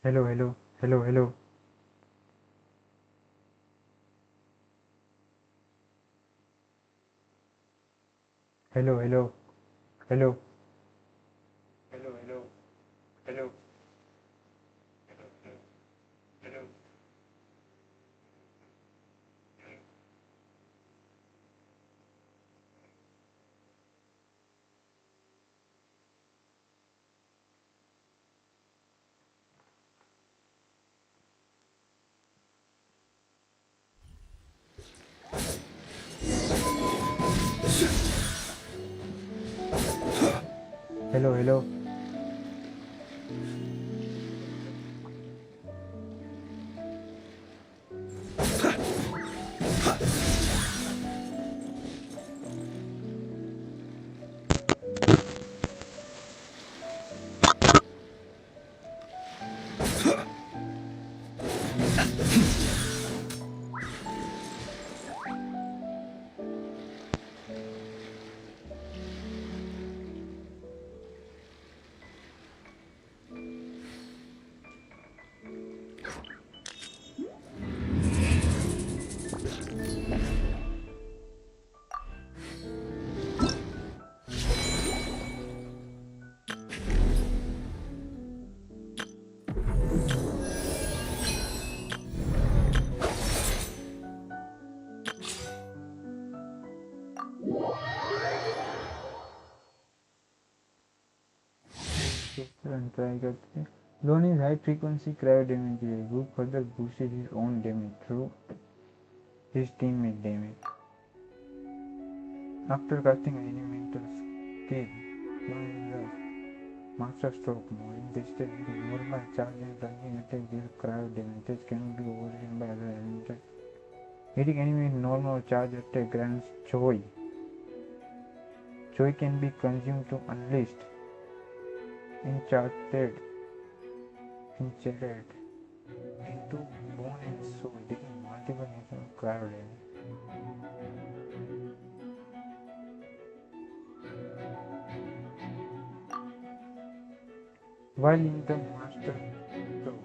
Hello, hello, hello, hello. Hello, hello, hello. Hello, hello, hello. Hello. Hello, hello. And try करते Dhoni's high frequency cryo damage group further boosted his own damage through his teammate damage. After casting an elemental skill, Dhoni the Master Stroke mode, in this state with normal charge and plunging attack deal cryo damage that cannot be overseen by other elementals. Hitting enemy with normal charge attack grants joy. Joy can be consumed to unleashed enchanted into bone and soul, taking multiple national cryo damage. While in the master stroke,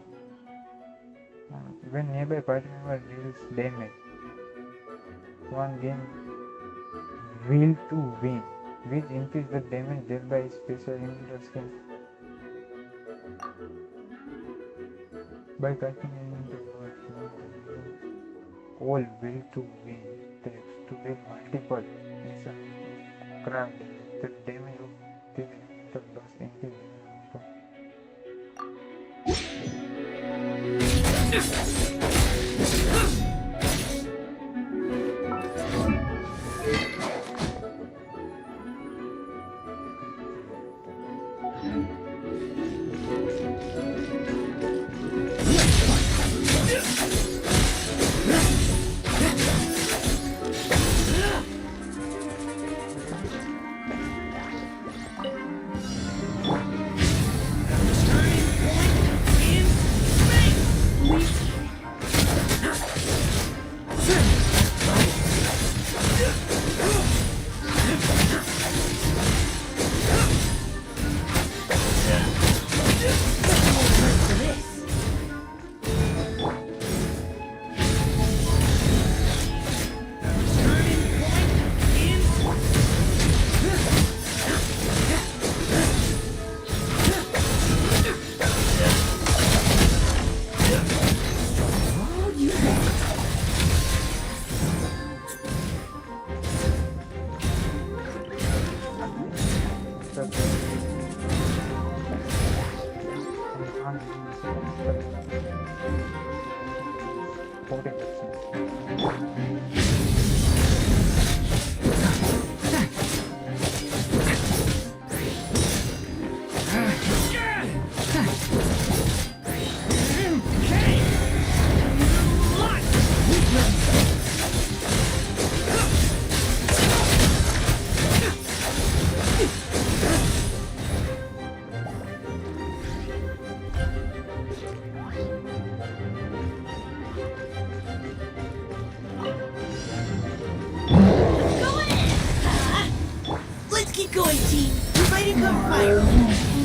when nearby party member deals damage, one gain will to win, which increase the damage dealt by special elemental skills. By casting elemental words, all will to win text to deal multiple instant cryo damage. The damage of this elemental loss increase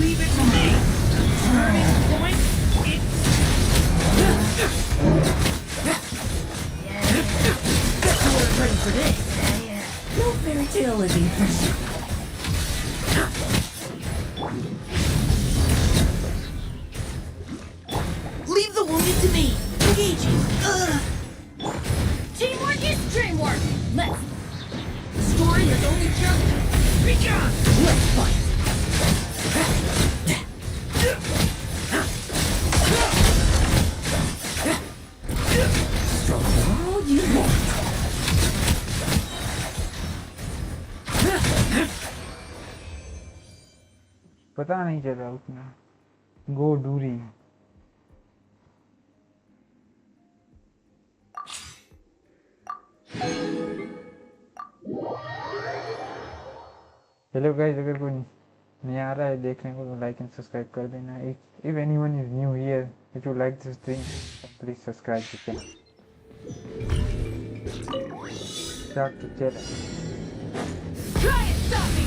Leave it to me. Turning point. It's Ready for this? No fairy tale is impressive. Leave the wounded to me. Engaging. Teamwork is dreamwork. Let's. The story has only just begun. Let's fight. Strong all you want. पता नहीं चला उतना गो डूरी hello guys, अगर कोई नहीं आ रहा है देखने को तो लाइक एंड सब्सक्राइब कर देना. If anyone is new here, if you like this stream please subscribe the channel. Start the channel. Try and stop me.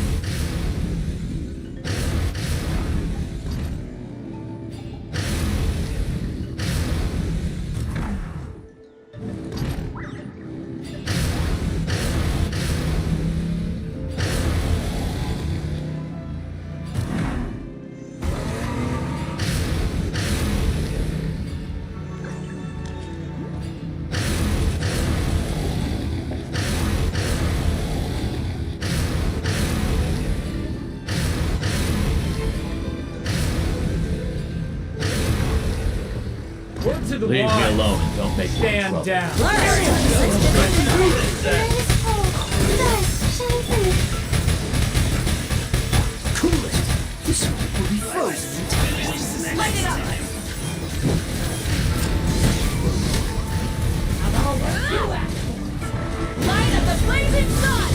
Leave me alone and don't make me Stand trouble. down. Cool it. This will be frozen. Light it up. I'm all over you at. Light up the blazing sun.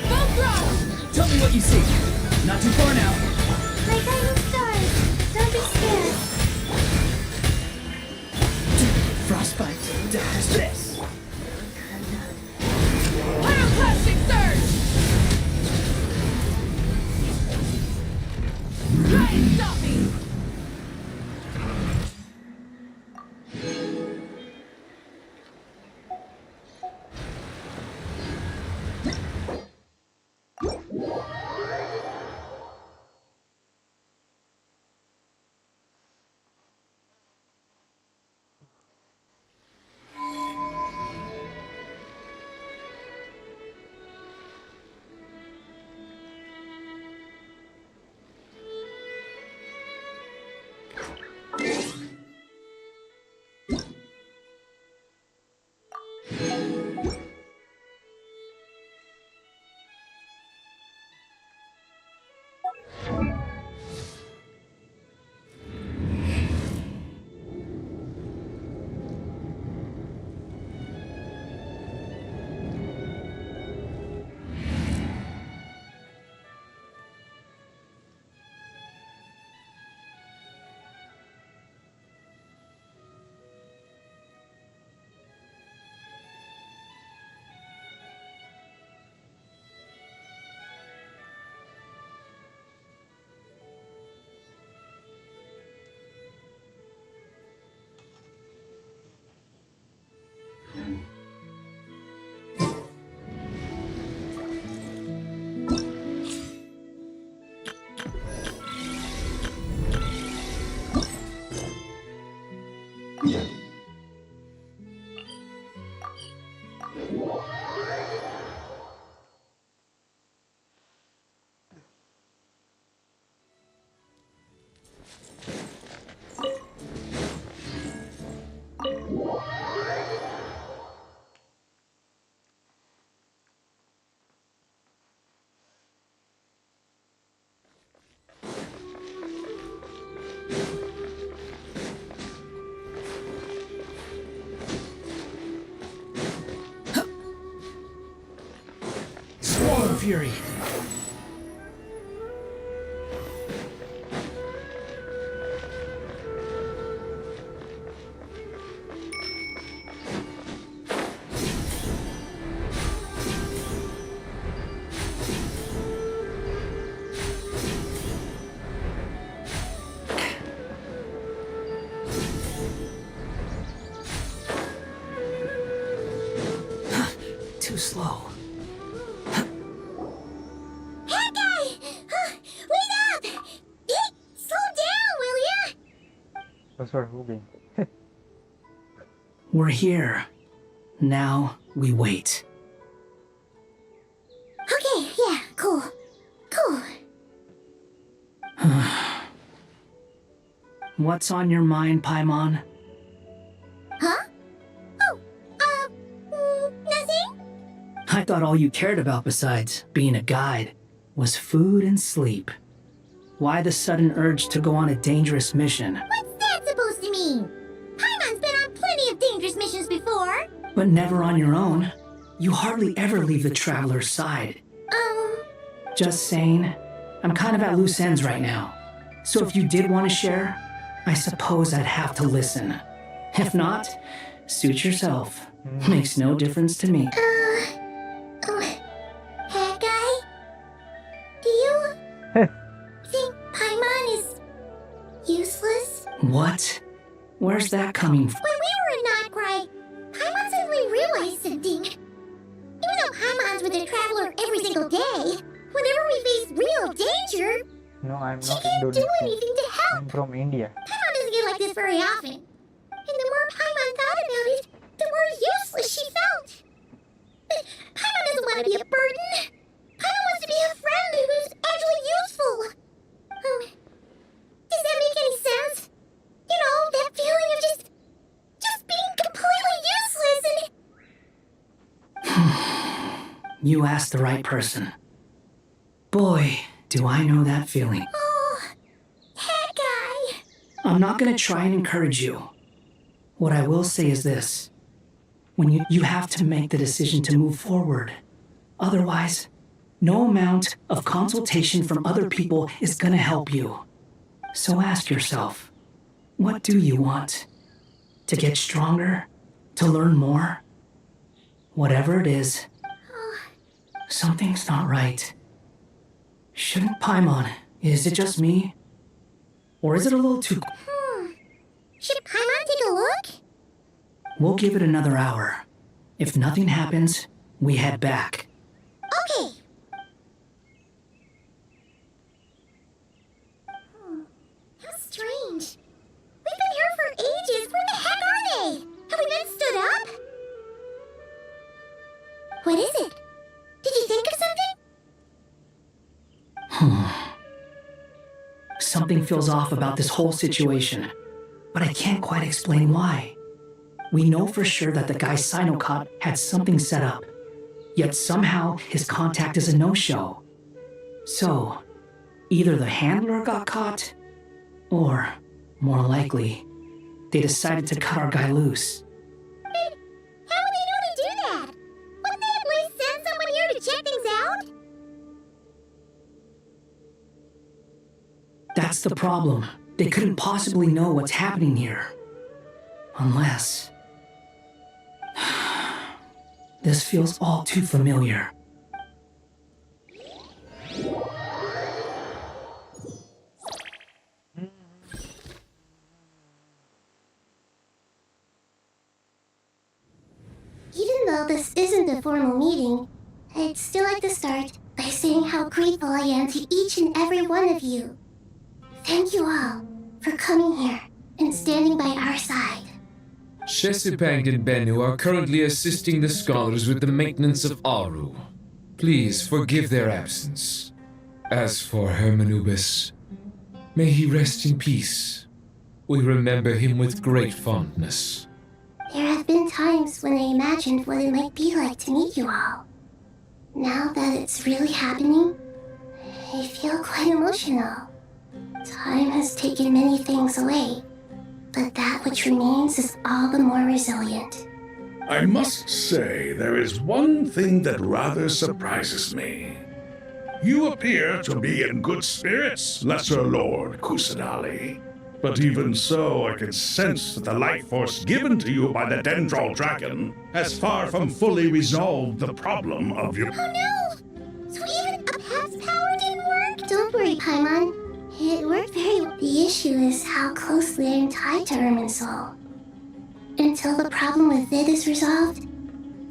Full throttle. Tell me what you see. Not too far now. My guiding stars, don't be scared. Frostbite. Does this. Pyroclastic surge. Try and stop me. Fury. too slow. Hey, guy! Wait up! Hey, slow down, will ya? That's what Ruby. We're here. Now we wait. Okay, yeah, cool. Cool. What's on your mind, Paimon? Huh? Oh, nothing? I thought all you cared about besides being a guide was food and sleep. Why the sudden urge to go on a dangerous mission? What's that supposed to mean? Paimon's been on plenty of dangerous missions before. But never on your own. You hardly ever leave the traveler's side. Just saying, I'm kind of at loose ends right now. So if you did want to share, I suppose I'd have to listen. If not, suit yourself. Makes no difference to me. Hey, guy? Do you think Paimon is useless? What? Where's that coming from? When we were in Notcry, Paimon suddenly realized something. Even though Paimon's with the Traveler every single day, whenever we face real danger, No, I'm she not can't do Indonesian. anything to help. I'm from India. Paimon doesn't get like this very often. And the more Paimon thought about it, the more useless she felt. But Paimon doesn't want to be a burden. Paimon wants to be a friend who's actually useful. Does that make any sense? You know, that feeling of just being completely useless and... You asked the right person. Boy, do I know that feeling. Oh, that guy. I'm not gonna try and encourage you. What I will say is this. When you have to make the decision to move forward. Otherwise, no amount of consultation from other people is gonna help you. So ask yourself, what do you want? To get stronger? To learn more? Whatever it is, something's not right. Shouldn't Paimon? Is it just me? Or is it a little too... Should Paimon take a look? We'll give it another hour. If nothing happens, we head back. Okay. How strange. We've been here for ages. Where the heck are they? Have we been stood up? What is it? Did you think of something? Something feels off about this whole situation, but I can't quite explain why. We know for sure that the guy Sinocot had something set up, yet somehow his contact is a no-show. So, either the handler got caught, or, more likely, they decided to cut our guy loose. How would they know to do that? Wouldn't they at least send someone here to check things out? That's the problem. They couldn't possibly know what's happening here. Unless... This feels all too familiar. Even though this isn't a formal meeting, I'd still like to start by saying how grateful I am to each and every one of you. Thank you all for coming here and standing by our side. Shesipang and Bennu are currently assisting the scholars with the maintenance of Aru. Please forgive their absence. As for Hermanubis, may he rest in peace. We remember him with great fondness. There have been times when I imagined what it might be like to meet you all. Now that it's really happening, I feel quite emotional. Time has taken many things away, but that which remains is all the more resilient. I must say, there is one thing that rather surprises me. You appear to be in good spirits, Lesser Lord Kusanali. But even so, I can sense that the life force given to you by the Dendral Dragon has far from fully resolved the problem of your... Oh no! So even a pet's power didn't work? Don't worry, Paimon. It worked very well. The issue is how closely I'm tied to Irminsul. Until the problem with it is resolved,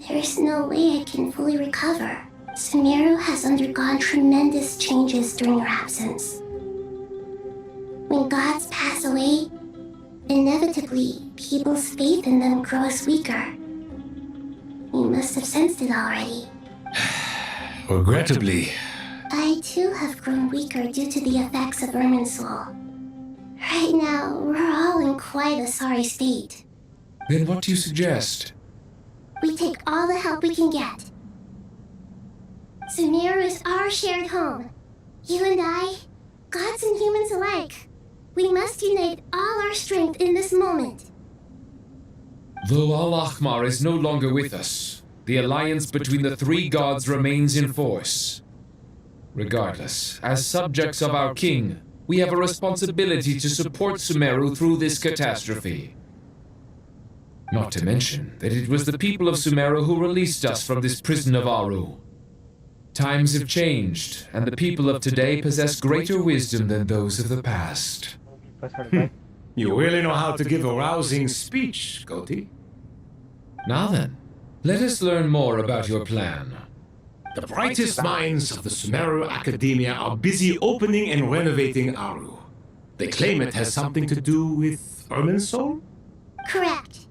There is no way I can fully recover. Sumeru has undergone tremendous changes during your absence. When gods pass away, inevitably, people's faith in them grows weaker. You must have sensed it already. Regrettably. I too have grown weaker due to the effects of Irminsul. Right now, we're all in quite a sorry state. Then what do you suggest? We take all the help we can get. Sumeru is our shared home. You and I, gods and humans alike. We must unite all our strength in this moment. Though Al-Ahmar is no longer with us, the alliance between the three gods remains in force. Regardless, as subjects of our king, we have a responsibility to support Sumeru through this catastrophe. Not to mention that it was the people of Sumeru who released us from this prison of Aru. Times have changed, and the people of today possess greater wisdom than those of the past. You really know how to give a rousing speech, Goti. Now then, let us learn more about your plan. The brightest minds of the Sumeru Academia are busy opening and renovating Aru. They claim it has something to do with Irminsul? Correct.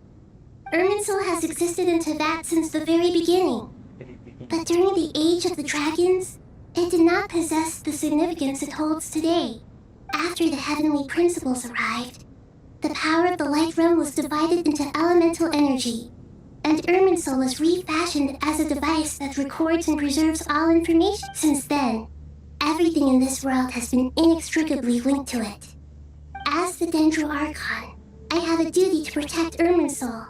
Irminsul has existed in Teyvat since the very beginning. But during the Age of the Dragons, it did not possess the significance it holds today. After the heavenly principles arrived, the power of the Light Realm was divided into elemental energy, and Irminsul was refashioned as a device that records and preserves all information. Since then, everything in this world has been inextricably linked to it. As the Dendro Archon, I have a duty to protect Irminsul.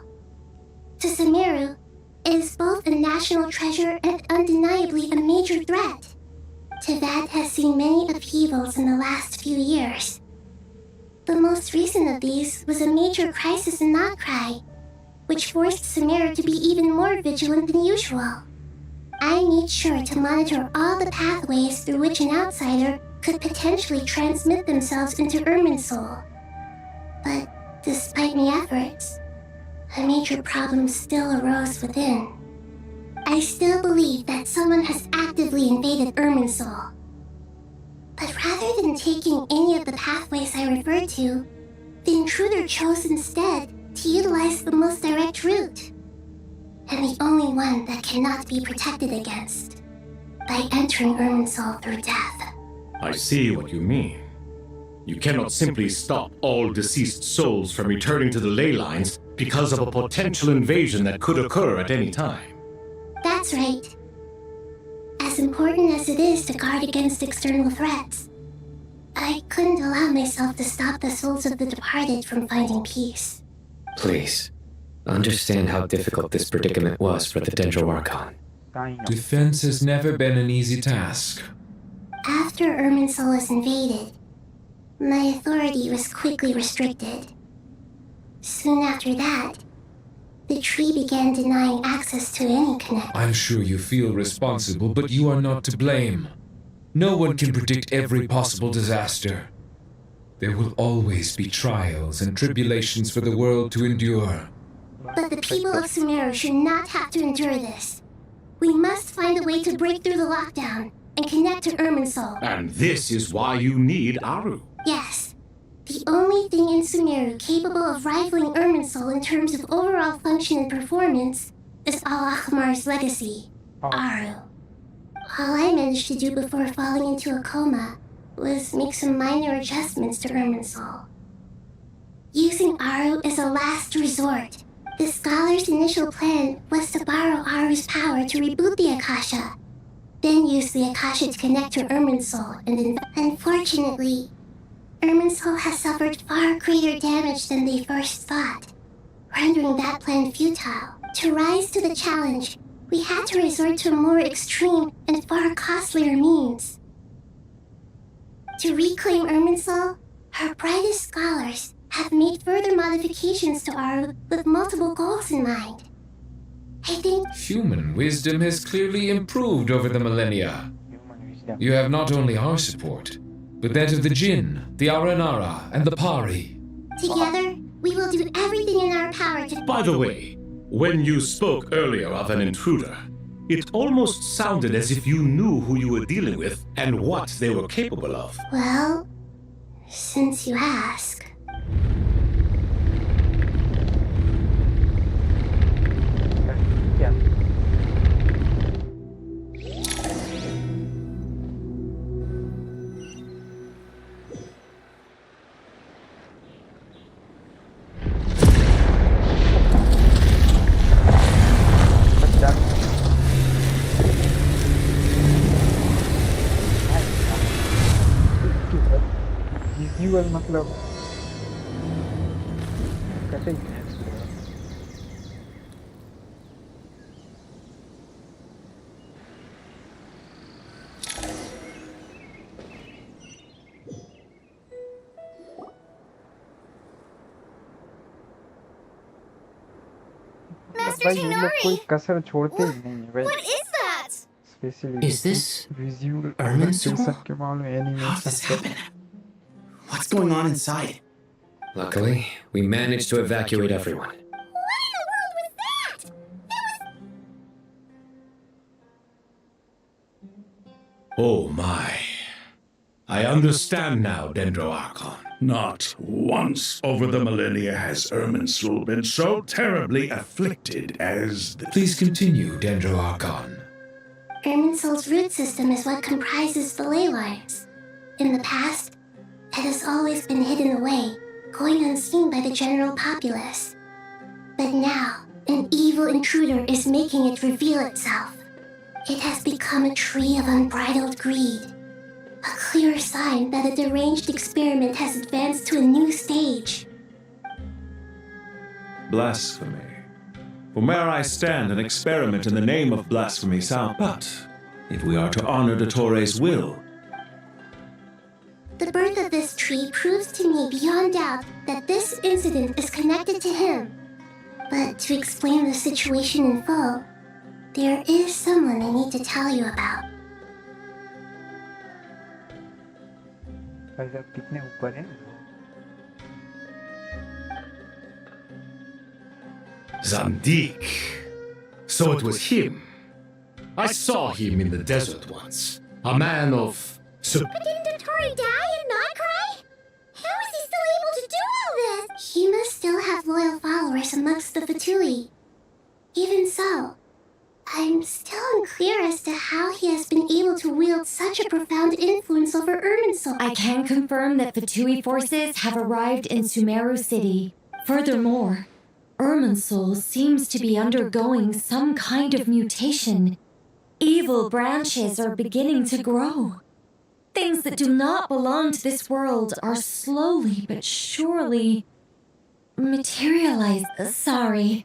To Sumeru, it is both a national treasure and undeniably a major threat. Teyvat has seen many upheavals in the last few years. The most recent of these was a major crisis in Notcry, which forced Sumeru to be even more vigilant than usual. I made sure to monitor all the pathways through which an outsider could potentially transmit themselves into Irminsul. But despite my efforts, a major problem still arose within. I still believe that someone has actively invaded Irminsul. But rather than taking any of the pathways I referred to, the intruder chose instead to utilize the most direct route, and the only one that cannot be protected against, by entering Irminsul through death. I see what you mean. You cannot simply stop all deceased souls from returning to the ley lines because of a potential invasion that could occur at any time. That's right. As important as it is to guard against external threats, I couldn't allow myself to stop the souls of the departed from finding peace. Please, understand how difficult this predicament was for the Dendro Archon. Defense has never been an easy task. After Irminsul was invaded, my authority was quickly restricted. Soon after that, the tree began denying access to any connection. I'm sure you feel responsible, but you are not to blame. No one can predict every possible disaster. There will always be trials and tribulations for the world to endure. But the people of Sumeru should not have to endure this. We must find a way to break through the lockdown and connect to Irminsul. And this is why you need Aru. Yes. The only thing in Sumeru capable of rivaling Irminsul in terms of overall function and performance is Al-Ahmar's legacy, Aru. All I managed to do before falling into a coma was make some minor adjustments to Irminsul. Using Aru is a last resort. The scholar's initial plan was to borrow Aru's power to reboot the Akasha, then use the Akasha to connect to Irminsul, and then, unfortunately, Irminsul has suffered far greater damage than they first thought, rendering that plan futile. To rise to the challenge, we had to resort to more extreme and far costlier means. To reclaim Irminsul, our brightest scholars have made further modifications to Aru with multiple goals in mind. I think Human wisdom has clearly improved over the millennia. You have not only our support, but that of the Jinn, the Aranara, and the Pari. together we will do everything in our power to... By the way, When you spoke earlier of an intruder, it almost sounded as if you knew who you were dealing with and what they were capable of. Well, since you ask. Yeah. Visual मतलब कैसे भाई ये लोग कोई कसर छोड़ते ही नहीं है भाई What is that? Specially Is this visual Ermin's soul? Presentation के मामले में How did this animation happen? What's going on inside? Luckily, we managed to evacuate everyone. What in the world was that? Oh my. I understand now, Dendro Archon. Not once over the millennia has Irminsul been so terribly afflicted as this. Please continue, Dendro Archon. Irminsul's root system is what comprises the ley lines. In the past, it has always been hidden away, going unseen by the general populace. But now, an evil intruder is making it reveal itself. It has become a tree of unbridled greed. A clear sign that a deranged experiment has advanced to a new stage. Blasphemy. From where I stand, an experiment in the name of blasphemy sound, but if we are to honor Dottores' will, The birth of this tree proves to me beyond doubt that this incident is connected to him. But to explain the situation in full, there is someone I need to tell you about. भाई साहब कितने ऊपर हैं Zandik. So it was him. I saw him in the desert once. A man of... But didn't Dottore die and not cry? How is he still able to do all this? He must still have loyal followers amongst the Fatui. Even so, I'm still unclear as to how he has been able to wield such a profound influence over Irminsul. I can confirm that Fatui forces have arrived in Sumeru City. Furthermore, Irminsul seems to be undergoing some kind of mutation. Evil branches are beginning to grow. Things that do not belong to this world are slowly but surely materialized. Sorry,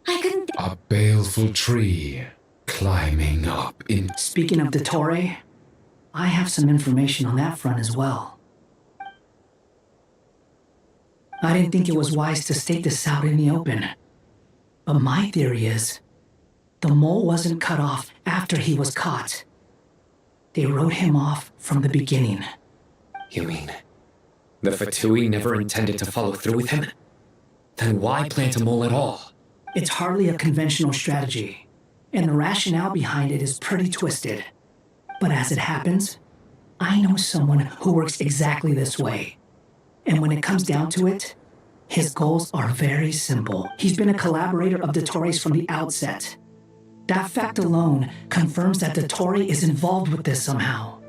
I couldn't. A baleful tree climbing up in. Speaking of Dottore, I have some information on that front as well. I didn't think it was wise to state this out in the open. But my theory is, the mole wasn't cut off after he was caught. They wrote him off from the beginning. You mean the Fatui never intended to follow through with him? Then why plant a mole at all? It's hardly a conventional strategy, and the rationale behind it is pretty twisted. But as it happens, I know someone who works exactly this way. And when it comes down to it, his goals are very simple. He's been a collaborator of Dottore's from the outset. That fact alone confirms that Dottore is involved with this somehow.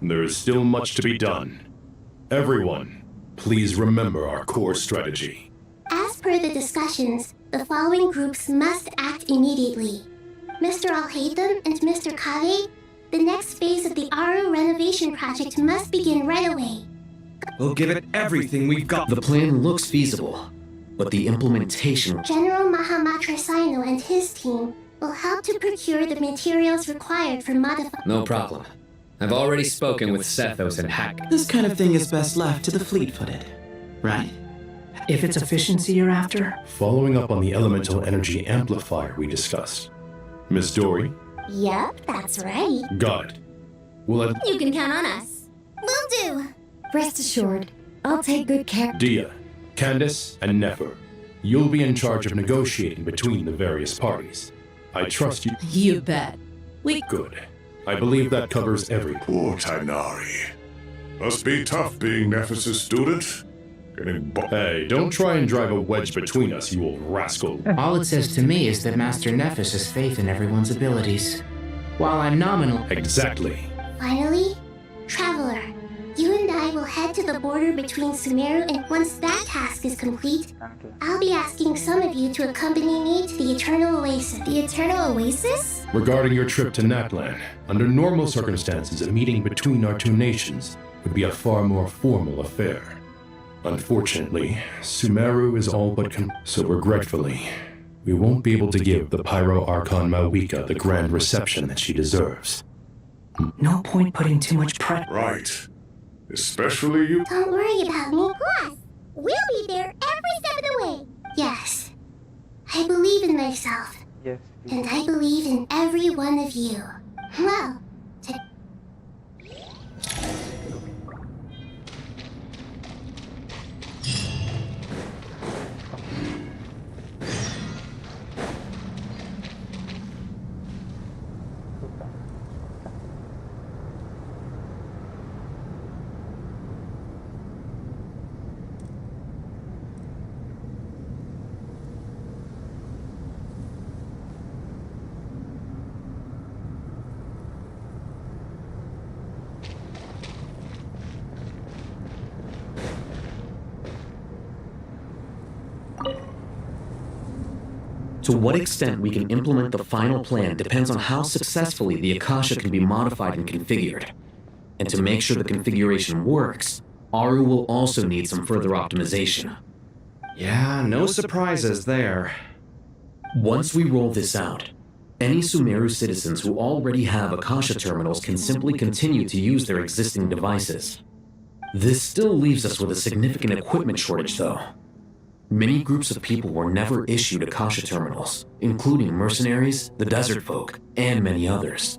There is still much to be done. Everyone, please remember our core strategy. As per the discussions, the following groups must act immediately. Mr. Al-Haytham and Mr. Kave, the next phase of the Aru renovation project must begin right away. we'll give it everything we've got. The plan looks feasible, but the implementation. General Mahamatra Sino and his team will help to procure the materials required for modifying. No problem. I've already spoken with Sethos and Hack. This kind of thing is best left to the fleet-footed, right? If it's efficiency you're after, Following up on the elemental energy amplifier we discussed. Miss Dory? Yep, that's right. Got it. Well, You can count on us. Will do. Rest assured, I'll take good care. Dia, Candace, and Nefer, you'll be in charge of negotiating between the various parties. I trust you. You bet. Good. I believe that covers everything. Poor Tainari. Must be tough being Nephis' student. Hey, don't try and drive a wedge between us, you old rascal. All it says to me is that Master Nephis has faith in everyone's abilities. While I'm nominal... Exactly. Finally, Traveler, you and I will head to the border between Sumeru, and once that task is complete, I'll be asking some of you to accompany me to the Eternal Oasis. The Eternal Oasis? Regarding your trip to Natlan, under normal circumstances, a meeting between our two nations would be a far more formal affair. Unfortunately, Sumeru is all but so regretfully, we won't be able to give the Pyro Archon Mawika the grand reception that she deserves. no point putting too much pressure. Right. Especially you. Don't worry about me. Plus, we'll be there every step of the way. Yes. I believe in myself. Yes. And I believe in every one of you. Well, To what extent we can implement the final plan depends on how successfully the Akasha can be modified and configured. And to make sure the configuration works, Aru will also need some further optimization. Yeah, no surprises there. Once we roll this out, any Sumeru citizens who already have Akasha terminals can simply continue to use their existing devices. This still leaves us with a significant equipment shortage, though. Many groups of people were never issued Akasha terminals, including mercenaries, the desert folk, and many others.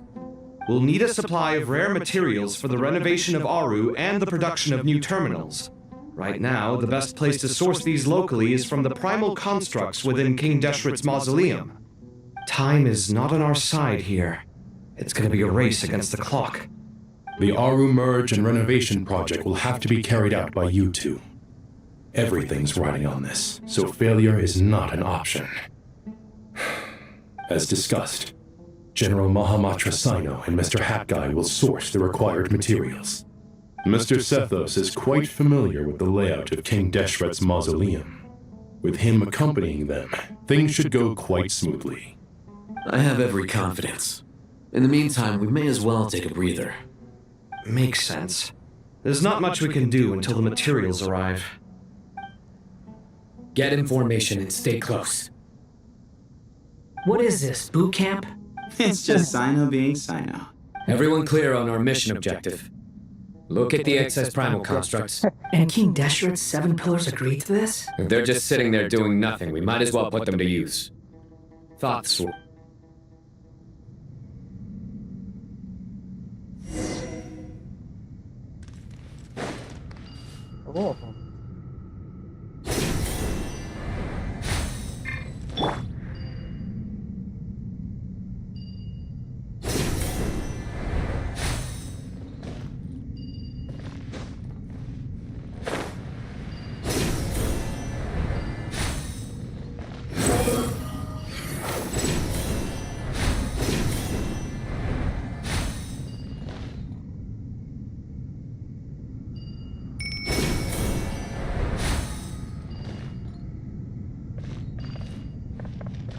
We'll need a supply of rare materials for the renovation of Aru and the production of new terminals. Right now, the best place to source these locally is from the primal constructs within King Deshret's mausoleum. Time is not on our side here. It's going to be a race against the clock. The Aru merge and renovation project will have to be carried out by you two. Everything's riding on this, so failure is not an option. As discussed, General Mahamatra Sino and Mr. Hatguy will source the required materials. Mr. Sethos is quite familiar with the layout of King Deshret's mausoleum. With him accompanying them, things should go quite smoothly. I have every confidence. In the meantime, we may as well take a breather. Makes sense. There's not much we can do until the materials arrive. Get in formation and stay close. What is this, boot camp? It's just Sino being Sino. Everyone clear on our mission objective. Look at the excess primal constructs. And King Deshret's 7 pillars agreed to this? If they're just sitting there doing nothing, we might as well put them to use. Thoughts? Oh.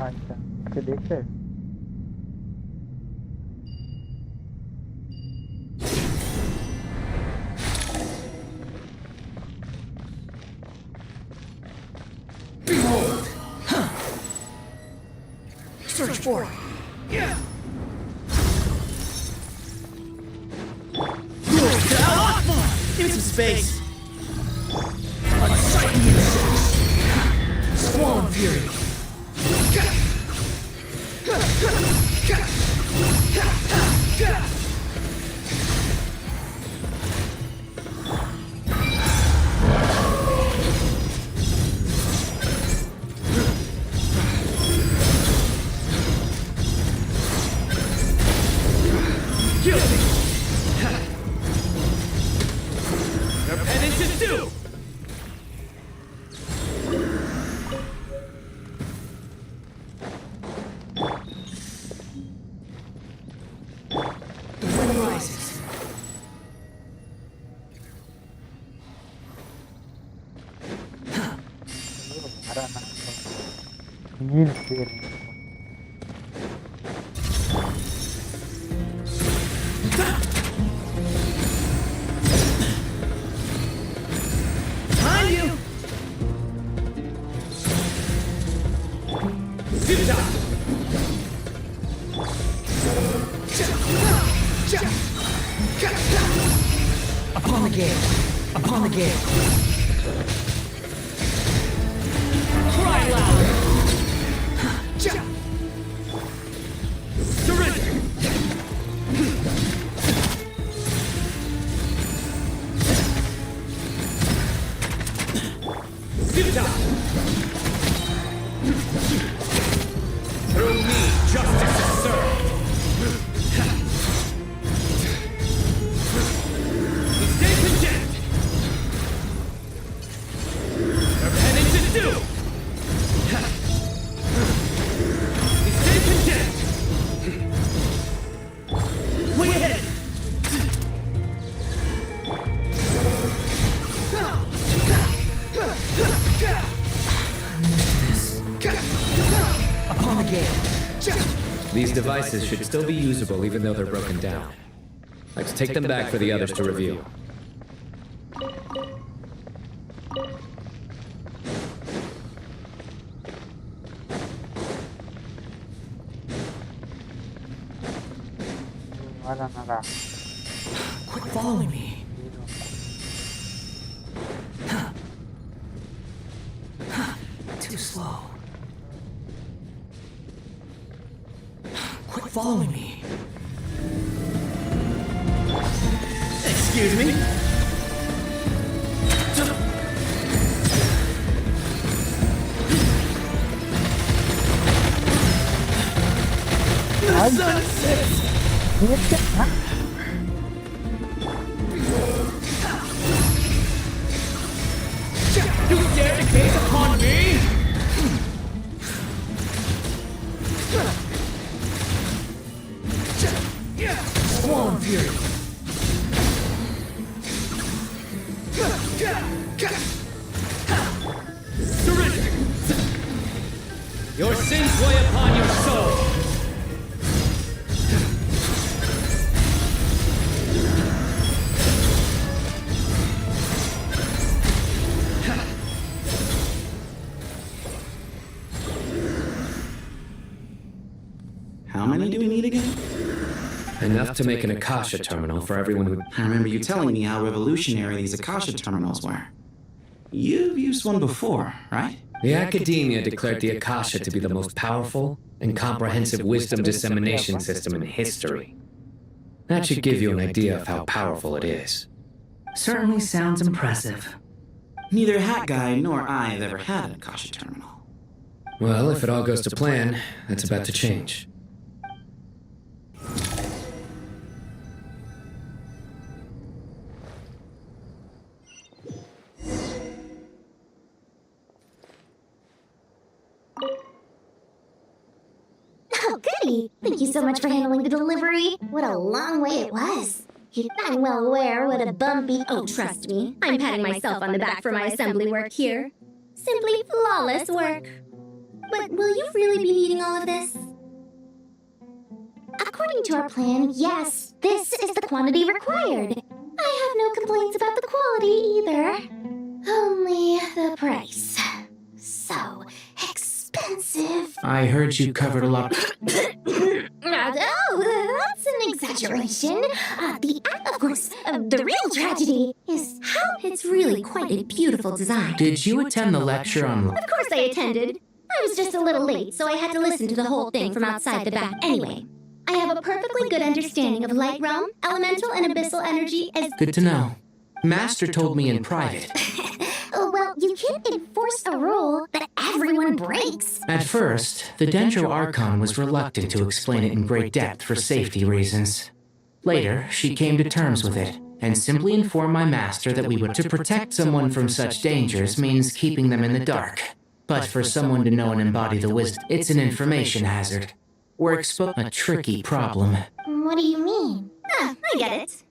अच्छा इसे देखते हैं Behold! Huh. Search for it. Yeah. Into space. Unsightly insects. fury. Guilty! Your penance is due! The wind rises. Behind you! Zip-zap! Upon the gate. Upon the gate. Cry loud! Surrender! Zip-zap! Through me, justice is served! Stay content! Your penance is due! Stay content! Way ahead! Upon the gate. These devices should still be usable even though they're broken down. Let's take them back for the others to review. Quit following me. Too slow. Quit following me. Excuse me? The sun sets! You dare to gaze upon me? Swan fury. Surrender! Your sins weigh upon your soul! How many do we need again? Enough to make an Akasha terminal for everyone who... I remember you telling me how revolutionary these Akasha terminals were. You've used one before, right? The academia declared the Akasha to be the most powerful and comprehensive wisdom dissemination system in history. That should give you an idea of how powerful it is. Certainly sounds impressive. Neither Hat Guy nor I have ever had an Akasha terminal. Well, if it all goes to plan, that's about to change. Oh, goody! Thank you so much for handling the delivery. What a long way it was. I'm well aware what a bumpy... Oh, trust me. I'm patting myself on the back for my assembly work here. Simply flawless work. But will you really be needing all of this? According to our plan, yes, this is the quantity required. I have no complaints about the quality either. Only the price. So expensive. I heard you covered a lot. Oh, that's an exaggeration. Of course, the real tragedy is how it's really quite a beautiful design. Did you attend the lecture on... Of course I attended. I was just a little late, so I had to listen to the whole thing from outside the back. Anyway, I have a perfectly good understanding of light realm, elemental, and abyssal energy as— Good to know. Master told me in private. Well, you can't enforce a rule that everyone breaks. At first, the Dendro Archon was reluctant to explain it in great depth for safety reasons. Later, she came to terms with it, and simply informed my master that to protect someone from such dangers means keeping them in the dark. But for someone to know and embody the wisdom, it's an information hazard. We're exposed a tricky problem. What do you mean? I get it.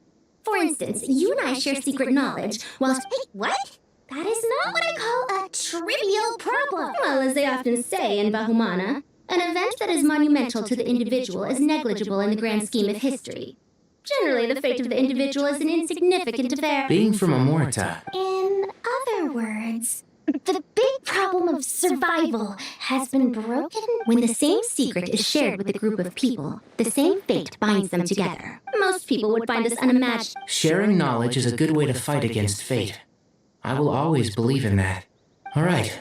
For instance, you and I share secret knowledge, whilst— Hey, what? That is not what I call a trivial problem. Well, as they often say in Bahumana, an event that is monumental to the individual is negligible in the grand scheme of history. Generally, the fate of the individual is an insignificant affair. Being from Amorta. In other words, the big problem of survival has been broken when the same secret is shared with a group of people. The same fate binds them together. Most people would find this unimaginable. Sharing knowledge is a good way to fight against fate. I will always believe in that. All right.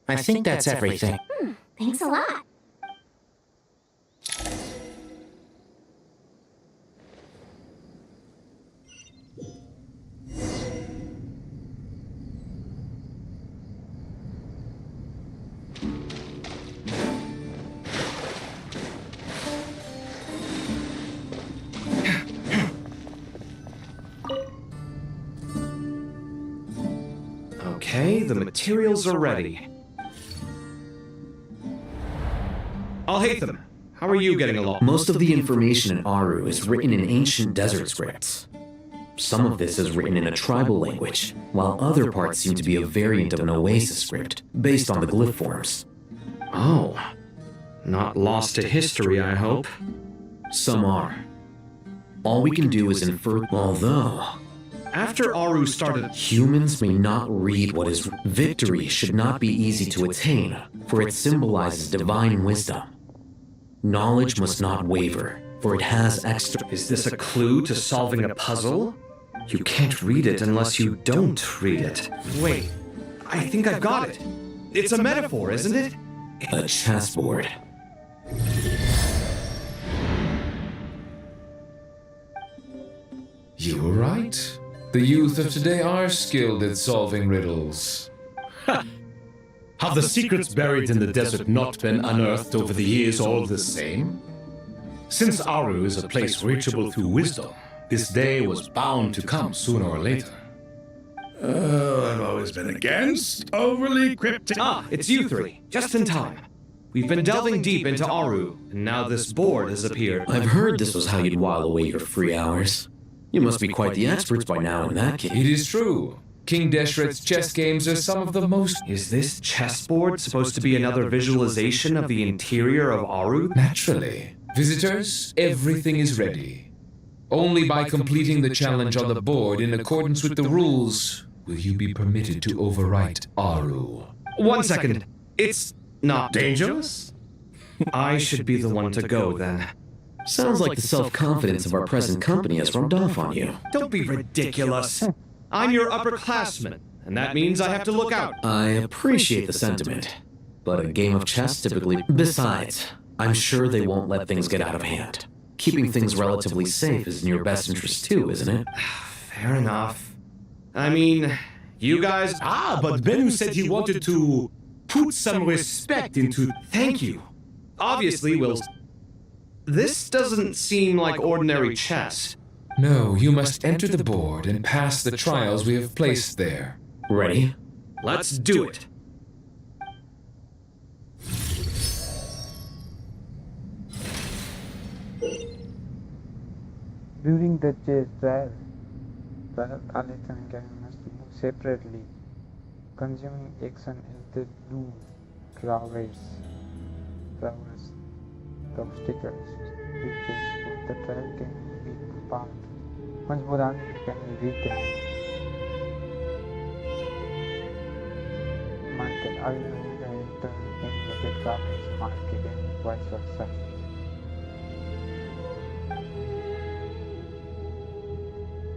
I think that's everything. Thanks a lot. Okay, the materials are ready. Alhaitham, how are you getting along? Most of the information in Aru is written in ancient desert scripts. Some of this is written in a tribal language, while other parts seem to be a variant of an Oasis script, based on the glyph forms. Oh. Not lost to history, I hope. Some are. All we can do is infer, although... After Aru started... Humans may not read what is... Victory should not be easy to attain, for it symbolizes divine wisdom. Knowledge must not waver, for it has extra... Is this a clue to solving a puzzle? You can't read it unless you don't read it. Wait, I think I've got it. It's a metaphor, isn't it? A chessboard. You were right. The youth of today are skilled at solving riddles. Have the secrets buried in the desert not been unearthed over the years all the same? Since Aru is a place reachable through wisdom, this day was bound to come sooner or later. I've always been against overly cryptic... Ah, it's you three. Just in time. We've been delving deep into Aru, and now this board has appeared. I've heard this was how you'd while away your free hours. You must be quite the experts by now in that case. It is true. King Deshret's chess games are some of the most... Is this chessboard supposed to be another visualization of the interior of Aru? Naturally. Visitors, everything is ready. Only by completing the challenge on the board in accordance with the rules will you be permitted to overwrite Aru. 1 second. It's not dangerous? I should be the one to go then. Sounds like the self-confidence of our present company has rubbed off on you. Don't be ridiculous. I'm your upperclassman, and that means I have to look out. I appreciate the sentiment, but a game of chess typically... Besides, I'm sure they won't let things get out of hand. Keeping things relatively safe is in your best interest too, isn't it? Fair enough. I mean, you guys... But Bennu said he wanted to put some respect into... Thank you. Obviously, we'll... This doesn't seem like ordinary chess. No, you must enter the board and pass the trials we have placed there. Ready? Let's do it. During the chess trial, Alexan and Gavin must move separately, consuming action as they do traverse the obstacles. The trial can be apart. Once both armies can read them, market argument and turn in the bed garbage market and vice versa.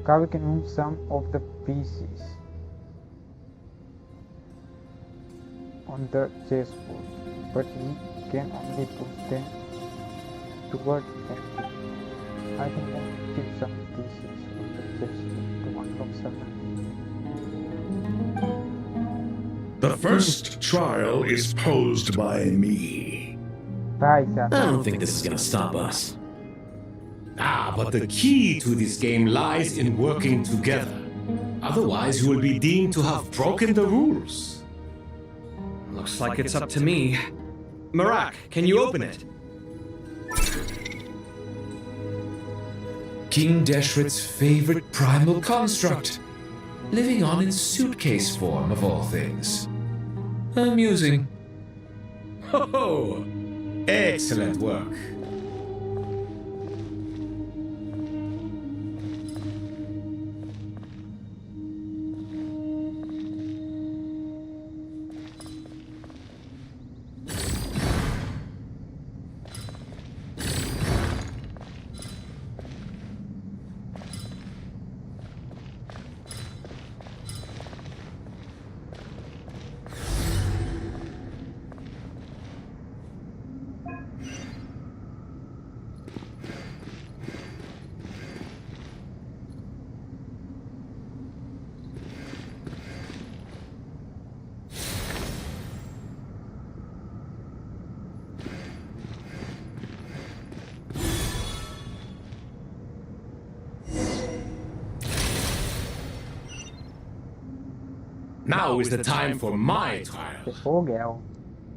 Kavi can move some of the pieces on the chessboard. but we can only push them toward empty. I think I will keep some pieces of the chest to unlock certain. The first trial is posed by me. I don't think this is gonna stop us. But the key to this game lies in working together. Otherwise, you will be deemed to have broken the rules. Looks like it's up to me. Marak, can you open it? King Deshret's favorite primal construct, living on in suitcase form of all things. Amusing. Oh, excellent work. Now is the time for my trial.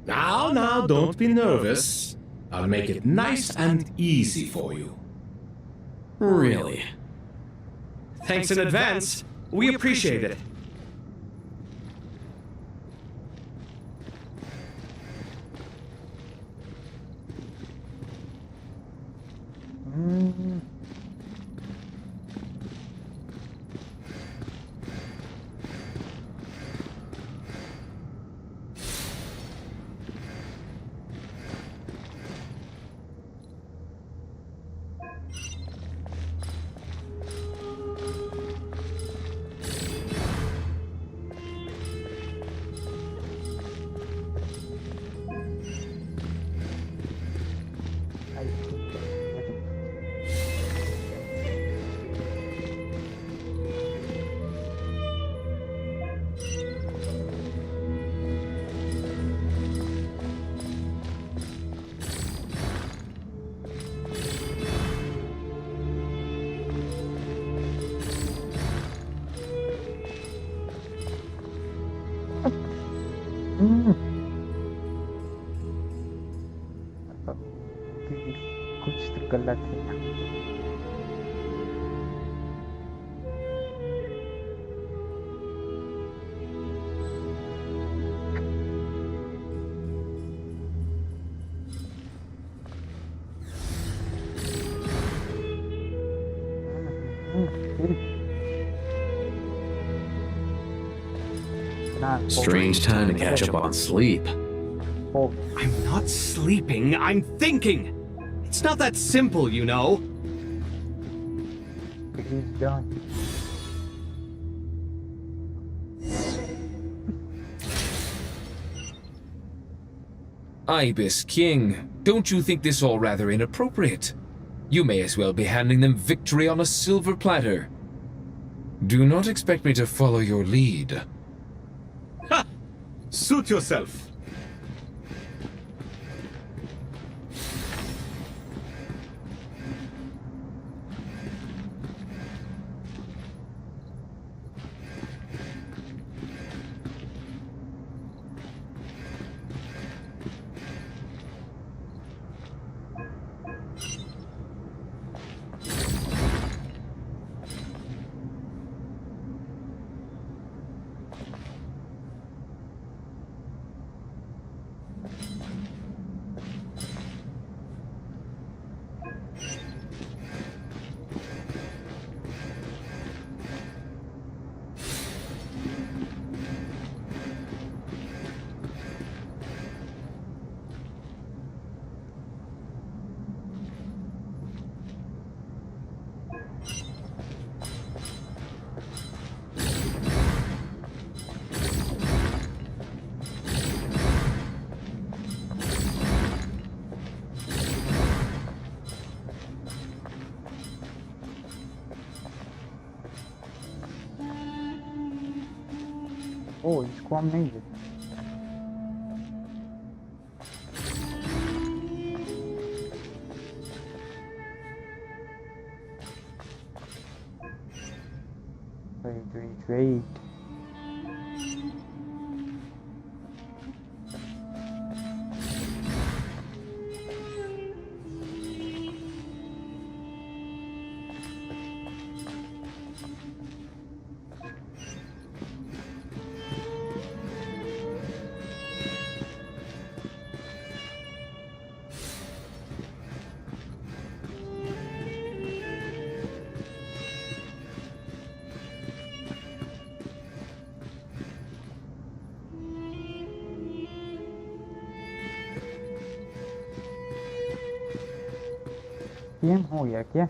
Now, don't be nervous. I'll make it nice and easy for you. Really? Thanks in advance. We appreciate it. कुछ तो गलत है। Strange time to catch up on sleep. I'm not sleeping, I'm thinking. It's not that simple, you know. He's done. Ibis King, don't you think this all rather inappropriate? You may as well be handing them victory on a silver platter. Do not expect me to follow your lead. Ha! Suit yourself. ओ इसको हम नहीं देते। Wait. Game हो गया क्या?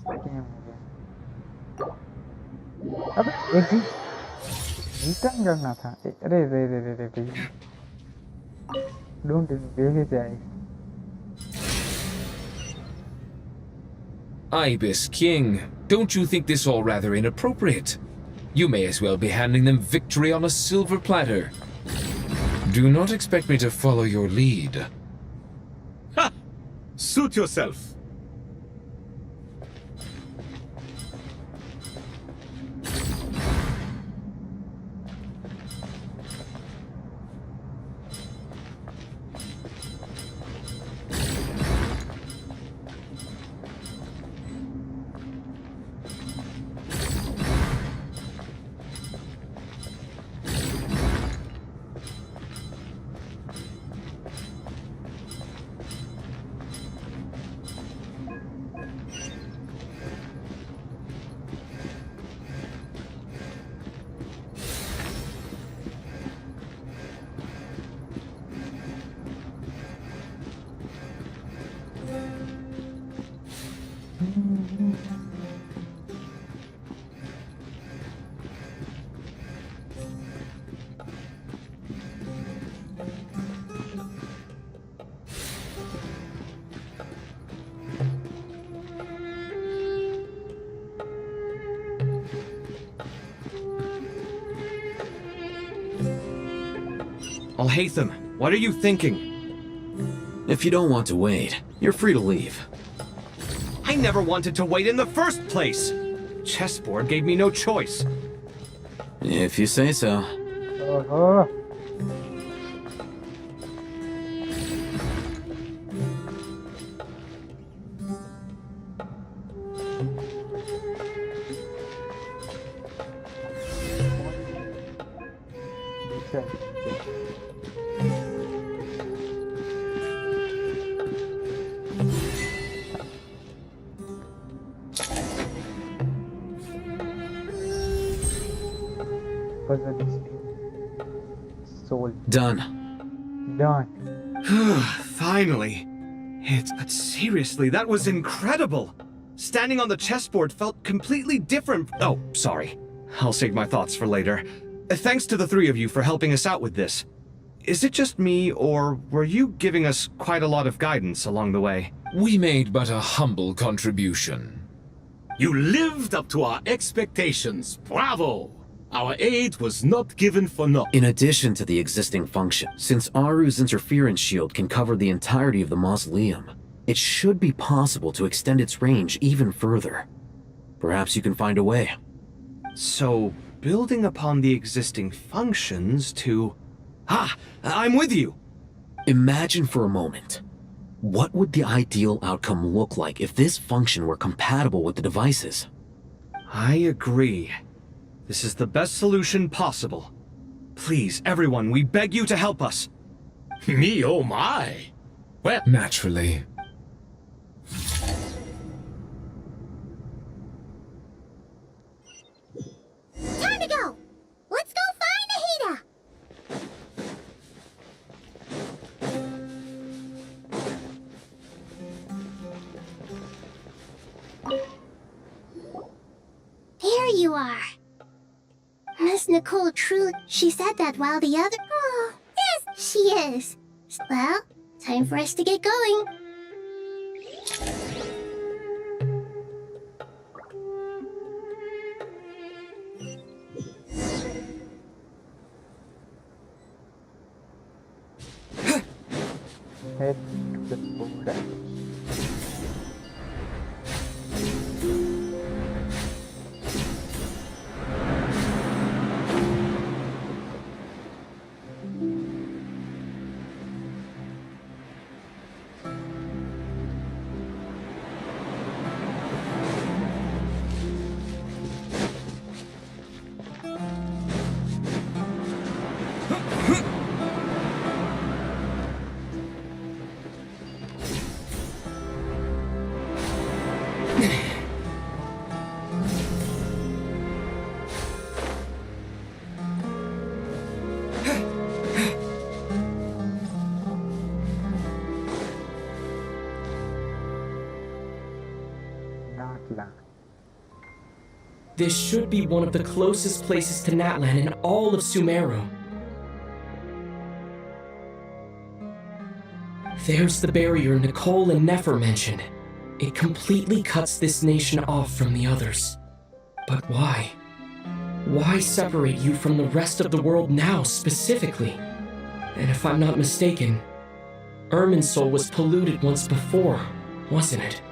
Game हो गया। अब एग्जिट रिटर्न करना था। अरे रे रे रे रे रे Don't BGMI. Ibis King, don't you think this all rather inappropriate? You may as well be handing them victory on a silver platter. Do not expect me to follow your lead. Ha! Suit yourself. Alhaitham, what are you thinking? If you don't want to wait, you're free to leave. I never wanted to wait in the first place! Chessboard gave me no choice. If you say so. Done. Finally. But seriously, that was incredible. Standing on the chessboard felt completely different. Oh, sorry. I'll save my thoughts for later. Thanks to the three of you for helping us out with this. Is it just me, or were you giving us quite a lot of guidance along the way? We made but a humble contribution. You lived up to our expectations. Bravo! Our aid was not given for naught. In addition to the existing function, since Aru's interference shield can cover the entirety of the mausoleum, it should be possible to extend its range even further. Perhaps you can find a way. So, building upon the existing functions to... I'm with you! Imagine for a moment. What would the ideal outcome look like if this function were compatible with the devices? I agree. This is the best solution possible. Please, everyone, we beg you to help us. Me, oh my! Well, naturally. Time to go! Let's go find Ahita! you are. Miss Nicole True, she said that while the other... Oh, yes, she is. Well, time for us to get going. Head to the border. This should be one of the closest places to Natlan in all of Sumeru. There's the barrier Nicole and Nefer mentioned. It completely cuts this nation off from the others. But why? Why separate you from the rest of the world now, specifically? And if I'm not mistaken, Irminsul was polluted once before, wasn't it?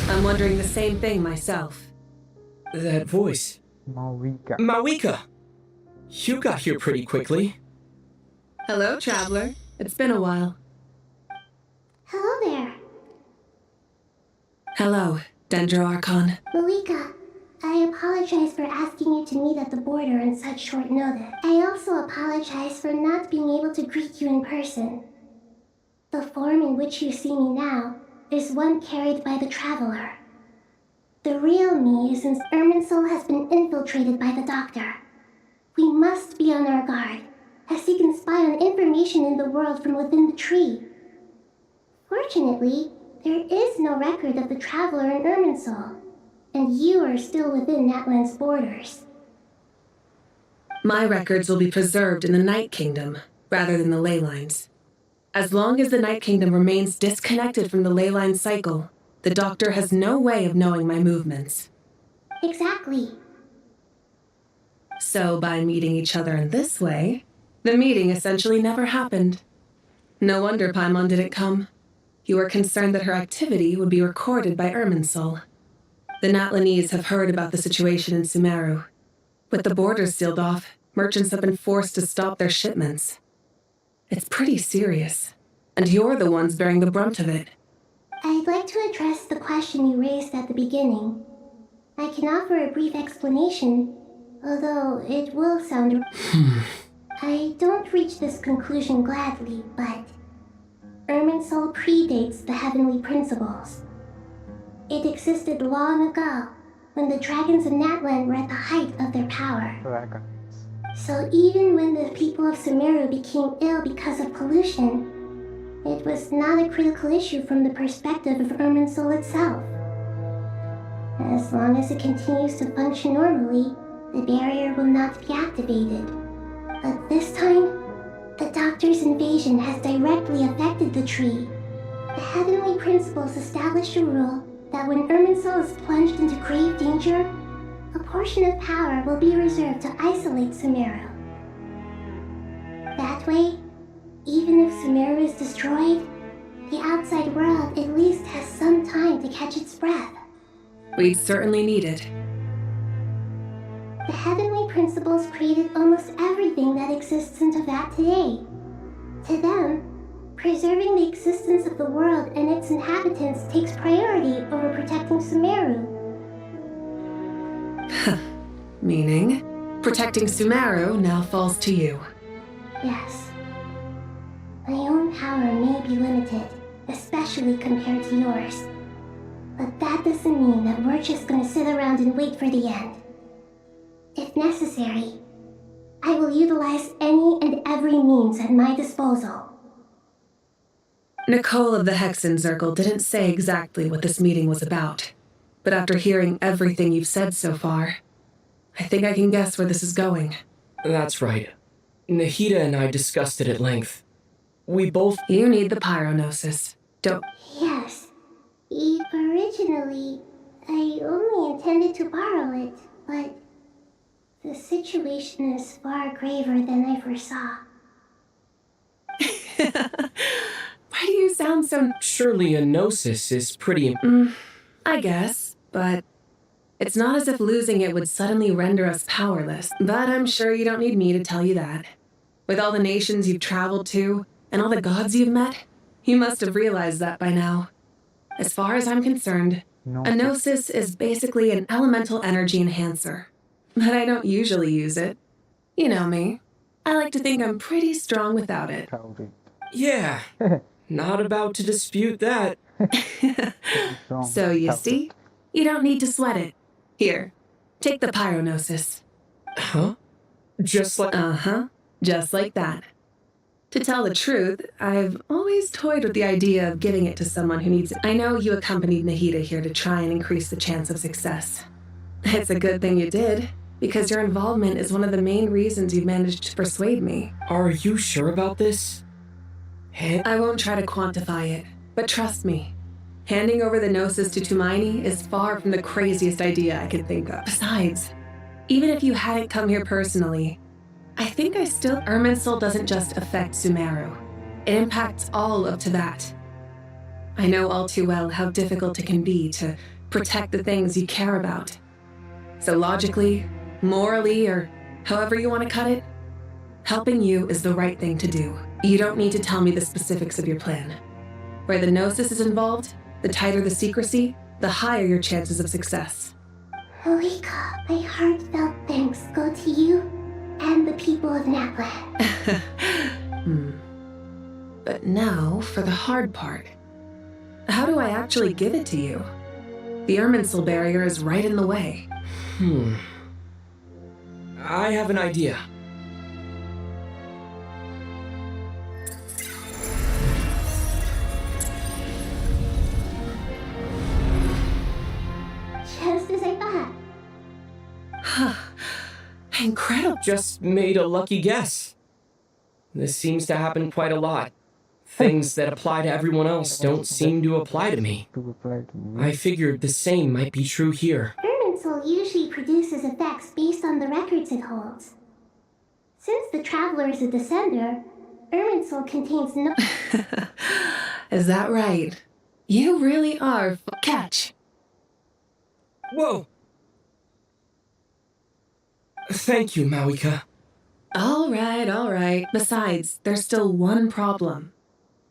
I'm wondering the same thing myself. That voice. Mawika. Mawika! You got here pretty quickly. Hello, traveler. It's been a while. Hello there. Hello, Dendro Archon. Mawika, I apologize for asking you to meet at the border on such short notice. I also apologize for not being able to greet you in person. The form in which you see me now is one carried by the traveler. The real me is since Irminsul has been infiltrated by the doctor. We must be on our guard, as he can spy on information in the world from within the tree. Fortunately, there is no record of the traveler in Irminsul, and you are still within Natlan's borders. My records will be preserved in the Night Kingdom, rather than the ley lines. As long as the Night Kingdom remains disconnected from the ley line cycle, the Doctor has no way of knowing my movements. Exactly. So by meeting each other in this way, the meeting essentially never happened. No wonder Paimon didn't come. You were concerned that her activity would be recorded by Irminsul. The Natlanese have heard about the situation in Sumeru. With the borders sealed off, merchants have been forced to stop their shipments. It's pretty serious, and you're the ones bearing the brunt of it. I'd like to address the question you raised at the beginning. I can offer a brief explanation, although it will sound... I don't reach this conclusion gladly, but... Irminsul predates the heavenly principles. It existed long ago, when the dragons of Natlan were at the height of their power. So even when the people of Sumeru became ill because of pollution, it was not a critical issue from the perspective of Irminsul itself. As long as it continues to function normally, the barrier will not be activated. But this time, the Doctor's invasion has directly affected the tree. The heavenly principles established a rule that when Irminsul is plunged into grave danger, a portion of power will be reserved to isolate Sumeru. That way, even if Sumeru is destroyed, the outside world at least has some time to catch its breath. We'd certainly need it. The heavenly principles created almost everything that exists in Teyvat today. To them, preserving the existence of the world and its inhabitants takes priority over protecting Sumeru. Meaning, protecting Sumeru now falls to you. Yes. My own power may be limited, especially compared to yours. But that doesn't mean that we're just gonna sit around and wait for the end. If necessary, I will utilize any and every means at my disposal. Nicole of the Hexen Circle didn't say exactly what this meeting was about, but after hearing everything you've said so far, I think I can guess where this is going. That's right. Nahida and I discussed it at length. We both... You need the Pyronosis. Don't... Yes. Originally, I only intended to borrow it, but the situation is far graver than I foresaw. Why do you sound so... Surely a Gnosis is pretty... I guess, but it's not as if losing it would suddenly render us powerless. But I'm sure you don't need me to tell you that. With all the nations you've traveled to, and all the gods you've met, you must have realized that by now. As far as I'm concerned, a Gnosis is basically an elemental energy enhancer. But I don't usually use it. You know me. I like to think I'm pretty strong without it. Yeah, not about to dispute that. So you see, you don't need to sweat it. Here, take the Pyronosis. Huh? Just like... Uh-huh, just like that. To tell the truth, I've always toyed with the idea of giving it to someone who needs it. I know you accompanied Nahida here to try and increase the chance of success. It's a good thing you did, because your involvement is one of the main reasons you've managed to persuade me. Are you sure about this? I won't try to quantify it, but trust me, handing over the Gnosis to Tumaini is far from the craziest idea I could think of. Besides, even if you hadn't come here personally, I think Irminsul doesn't just affect Sumeru. It impacts all of Teyvat. I know all too well how difficult it can be to protect the things you care about. So logically, morally, or however you want to cut it, helping you is the right thing to do. You don't need to tell me the specifics of your plan. Where the Gnosis is involved, the tighter the secrecy, the higher your chances of success. Malika, my heartfelt thanks go to you and the people of Natlan. But now for the hard part. How do I actually give it to you? The Irminsul barrier is right in the way. I have an idea. Just as I thought. Incredible. Just made a lucky guess. This seems to happen quite a lot. Things that apply to everyone else don't seem to apply to me. I figured the same might be true here. Irminsul usually produces effects based on the records it holds. Since the Traveler is a descender, Irminsul contains no... Is that right? You really are catch. Whoa! Thank you, Mawika. All right. Besides, there's still one problem.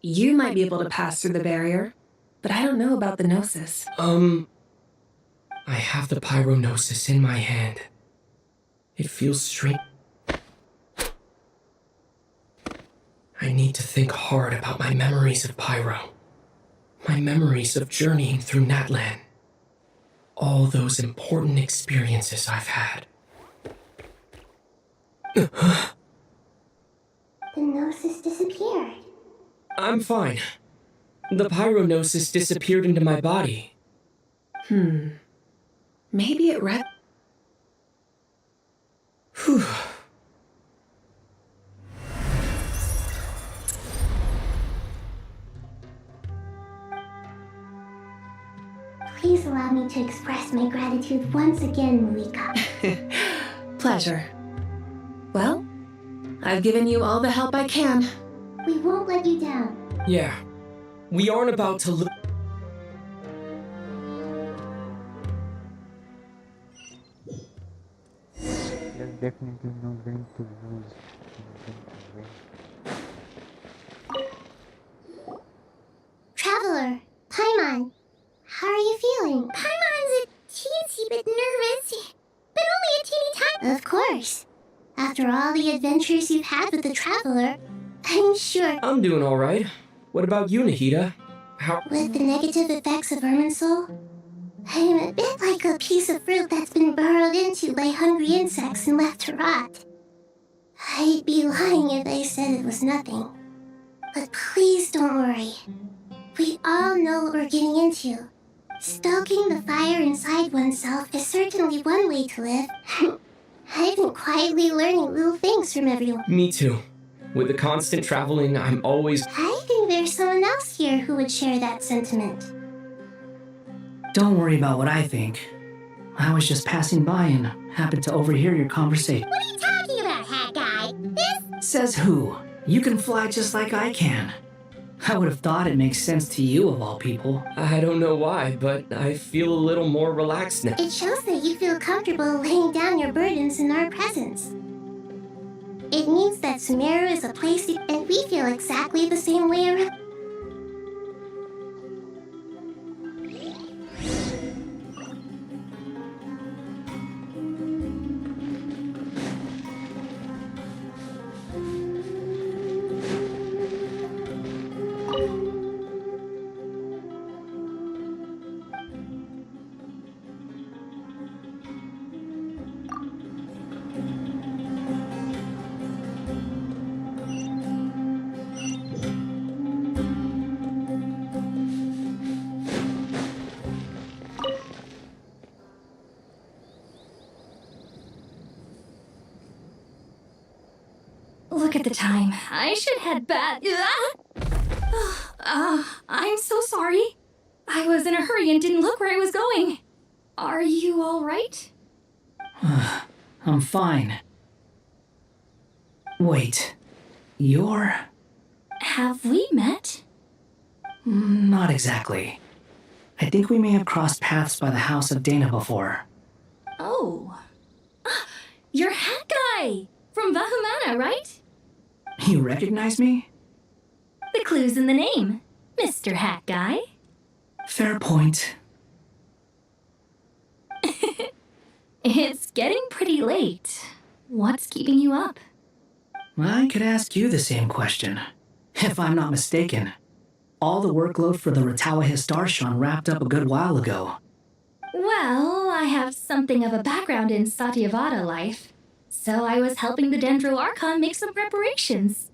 You might be able to pass through the barrier, but I don't know about the Gnosis. I have the Pyronosis in my hand. It feels strange. I need to think hard about my memories of Pyro. My memories of journeying through Natlan. All those important experiences I've had. The Gnosis disappeared. I'm fine. The Pyronosis disappeared into my body. Maybe it Whew. Please allow me to express my gratitude once again, Malika. Pleasure. Well, I've given you all the help I can. We won't let you down. Yeah. We aren't about to There's definitely no going to lose. Traveler, Paimon, how are you feeling? Paimon's a teensy bit nervous, but only a teeny tiny. Of course. After all the adventures you've had with the Traveler, I'm sure... I'm doing alright. What about you, Nahida? With the negative effects of Irminsul, I'm a bit like a piece of fruit that's been burrowed into by hungry insects and left to rot. I'd be lying if I said it was nothing. But please don't worry. We all know what we're getting into. Stoking the fire inside oneself is certainly one way to live. I've been quietly learning little things from everyone. Me too. With the constant traveling, I'm always... I think there's someone else here who would share that sentiment. Don't worry about what I think. I was just passing by and happened to overhear your conversation. What are you talking about, hat guy? This? Says who? You can fly just like I can. I would have thought it makes sense to you of all people. I don't know why, but I feel a little more relaxed now. It shows that you feel comfortable laying down your burdens in our presence. It means that Sumeru is a place and we feel exactly the same way around. Look at the time. I should head back. I'm so sorry. I was in a hurry and didn't look where I was going. Are you all right? I'm fine. Wait, you're... Have we met? Not exactly. I think we may have crossed paths by the house of Dana before. Oh. You're Hat Guy! From Vahumana, right? You recognize me? The clue's in the name. Mr. Hat Guy. Fair point. It's getting pretty late. What's keeping you up? I could ask you the same question. If I'm not mistaken, all the workload for the Ratawa Histarshon wrapped up a good while ago. Well, I have something of a background in Satyavada life, so I was helping the Dendro Archon make some preparations.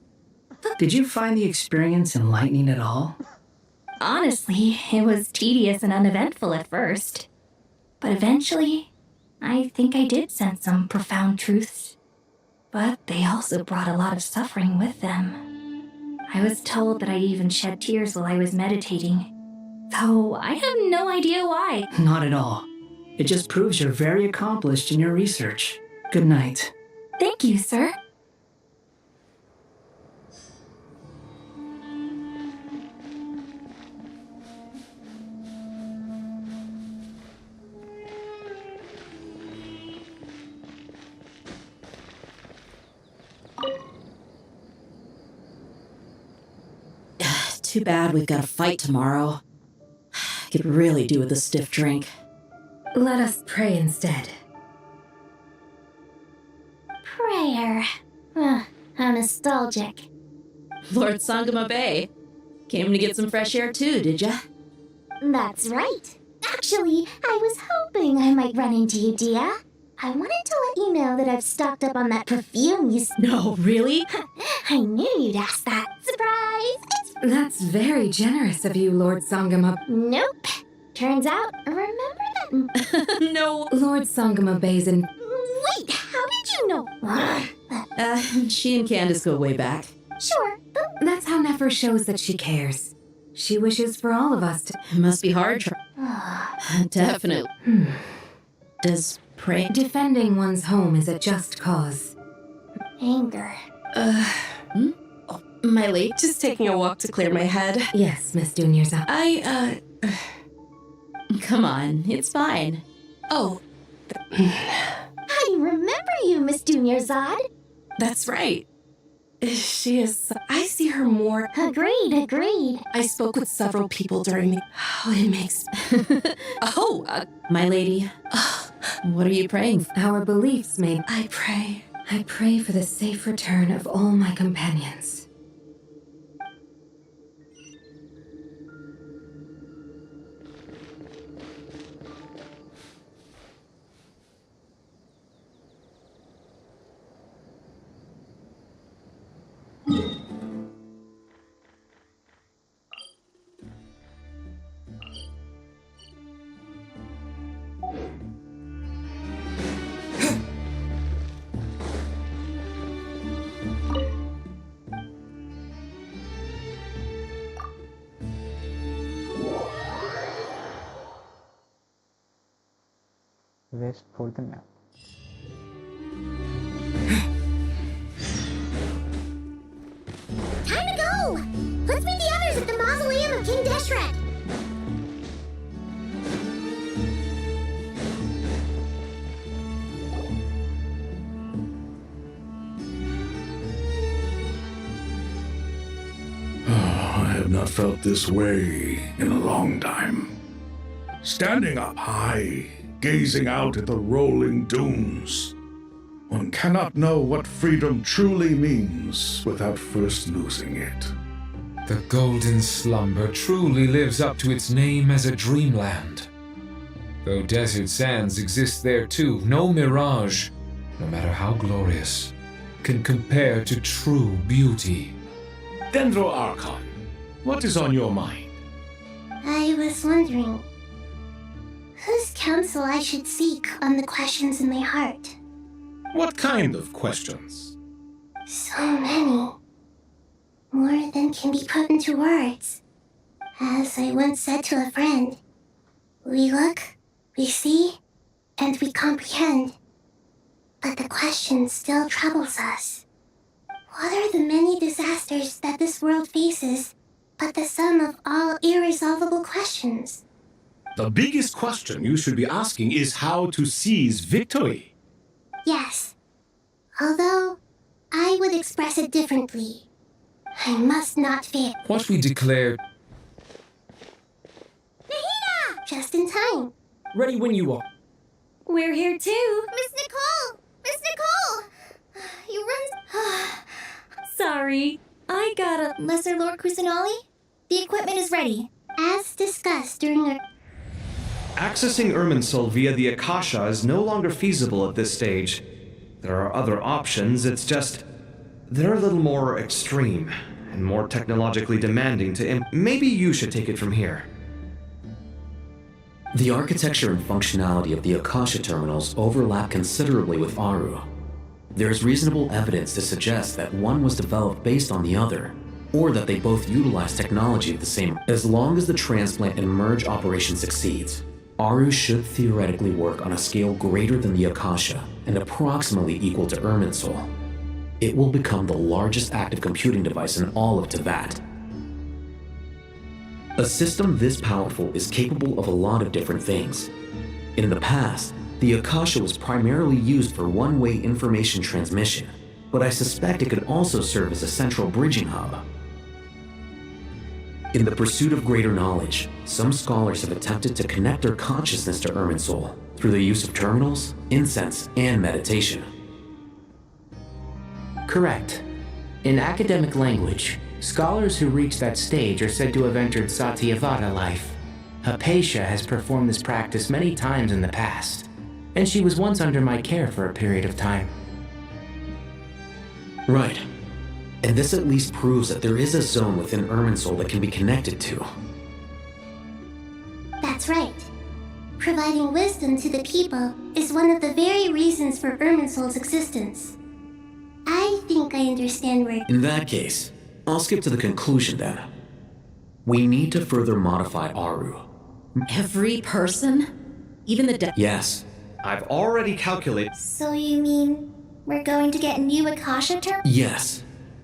Did you find the experience enlightening at all? Honestly, it was tedious and uneventful at first. But eventually, I think I did sense some profound truths. But they also brought a lot of suffering with them. I was told that I even shed tears while I was meditating, though I have no idea why. Not at all. It just proves you're very accomplished in your research. Good night. Thank you, sir. Too bad we've got a fight tomorrow. Could really do with a stiff drink. Let us pray instead. Prayer. How nostalgic. Lord Sangama Bay. Came to get some fresh air too, did ya? That's right. Actually, I was hoping I might run into you, Dia. I wanted to let you know that I've stocked up on that perfume you... No, really? I knew you'd ask that. Surprise! That's very generous of you, Lord Sangama. Nope. Turns out, remember that... No. Lord Sangama Bay's in... Wait, how did you know? She and Candace go way back. Sure, but... That's how Nefer shows that she cares. She wishes for all of us to... It must be hard. Definitely. Does praying... Defending one's home is a just cause. Anger. My late? Just taking a walk to clear my head. Yes, Miss Dunyarzad. Come on, it's fine. Oh. I remember you, Miss Dunyarzad. That's right. She is... I see her more... Agreed. I spoke with several people during the... Oh, it makes... My lady. What are you praying for? Our beliefs made... I pray for the safe return of all my companions. west for the map. Time to go! Let's meet the others at the mausoleum of King Deshret! I have not felt this way in a long time. Standing up high, gazing out at the rolling dunes, one cannot know what freedom truly means without first losing it. The golden slumber truly lives up to its name as a dreamland. Though desert sands exist there too, no mirage, no matter how glorious, can compare to true beauty. Dendro Archon, what is on your mind? I was wondering whose counsel I should seek on the questions in my heart. What kind of questions? So many. More than can be put into words. As I once said to a friend, we look, we see, and we comprehend. But the question still troubles us. What are the many disasters that this world faces, but the sum of all irresolvable questions? The biggest question you should be asking is how to seize victory. Yes. Although, I would express it differently. I must not fail. What we declared. Nahida! Just in time. Ready when you are. We're here too. Miss Nicole! Miss Nicole! You run... Sorry. I got a... Lesser Lord Kusanali? The equipment is ready. As discussed during our... Accessing Irminsul via the Akasha is no longer feasible at this stage. There are other options, it's just... they're a little more extreme and more technologically demanding to maybe you should take it from here. The architecture and functionality of the Akasha terminals overlap considerably with Aru. There is reasonable evidence to suggest that one was developed based on the other, or that they both utilize technology of the same. As long as the transplant and merge operation succeeds, Aru should theoretically work on a scale greater than the Akasha and approximately equal to Irminsul. It will become the largest active computing device in all of Teyvat. A system this powerful is capable of a lot of different things. In the past, the Akasha was primarily used for one-way information transmission, but I suspect it could also serve as a central bridging hub. In the pursuit of greater knowledge, some scholars have attempted to connect their consciousness to Irminsul through the use of terminals, incense, and meditation. Correct. In academic language, scholars who reach that stage are said to have entered Satyavada life. Hypatia has performed this practice many times in the past, and she was once under my care for a period of time. Right. And this at least proves that there is a zone within Irminsul that can be connected to. That's right. Providing wisdom to the people is one of the very reasons for Irminsul's existence. I think I understand where... In that case, I'll skip to the conclusion then. We need to further modify Aru. Every person? Even the Yes. I've already calculated... So you mean we're going to get new Akasha terms? Yes.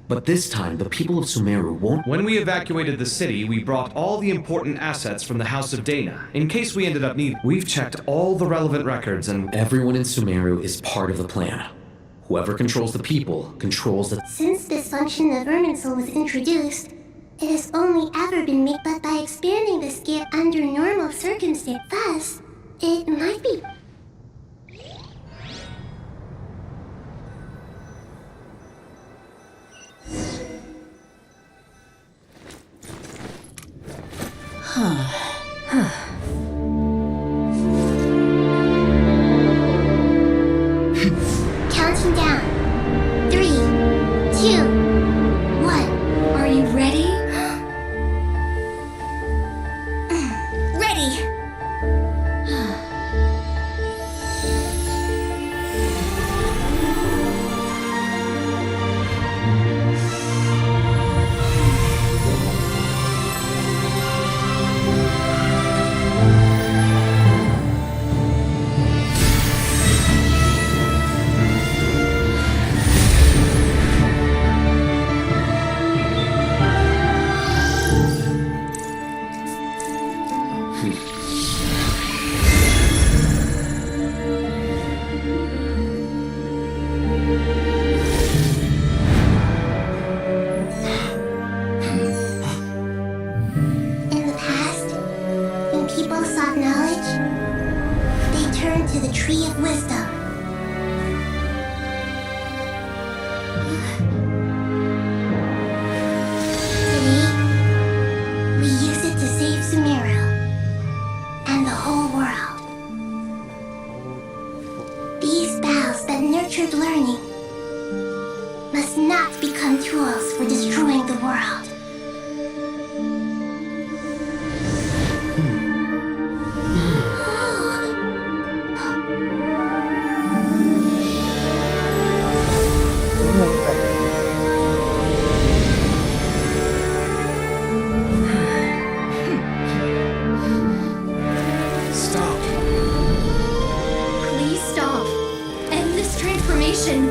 But this time, the people of Sumeru won't... When we evacuated the city, we brought all the important assets from the House of Dana, in case we ended up needing... We've checked all the relevant records and... Everyone in Sumeru is part of the plan. Whoever controls the people, controls the... Since this function of Irminsul was introduced, it has only ever been made but by expanding the scale under normal circumstances. Thus, it might be... Counting down. 3, 2, 1. Are you ready? Ready! Tree of Wisdom. Today, we use it to save Sumeru and the whole world. These boughs that nurtured learning must not become tools for destroying the world. Please stop. End this transformation.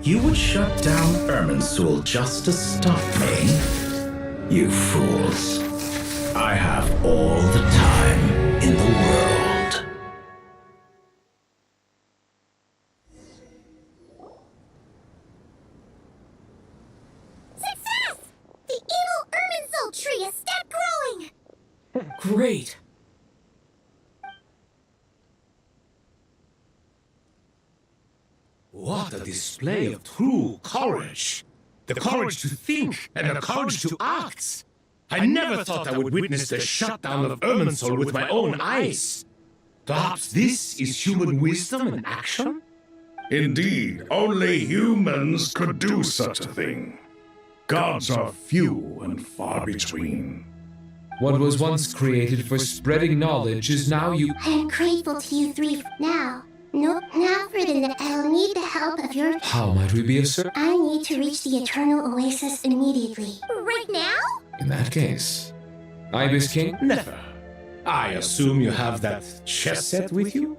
You would shut down Irminsul just to stop me? You fools. I have all the time in the world. Success! The evil Irminsul tree has stopped growing! Great! What a display of true courage! The courage to think and the courage to act! I never thought I would witness the shutdown of Irminsul with my own eyes. Perhaps this is human wisdom in action? Indeed, only humans could do such a thing. Gods are few and far between. What was once created for spreading knowledge is now I am grateful to you three now. No, now Ferdinand, I'll need the help of your... How might we be of service? I need to reach the Eternal Oasis immediately. Right now? In that case, Ibis King? Never. I assume you have that chess set with you?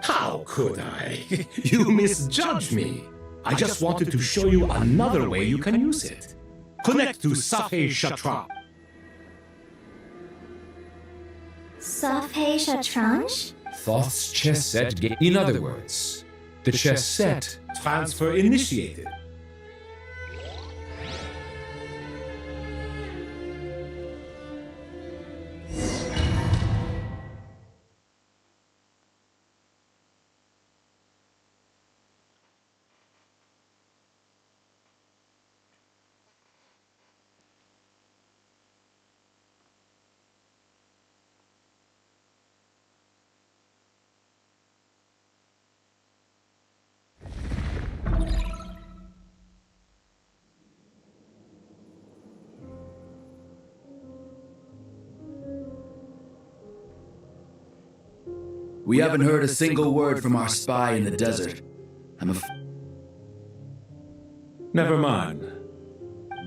How could I? You misjudge me. I just wanted to show you another way you can use it. Connect to Safei Shatra. Safei Shatranj? Thoth's chess set. In other words, the chess set. Transfer initiated. We haven't heard a single word from our spy in the desert. Never mind.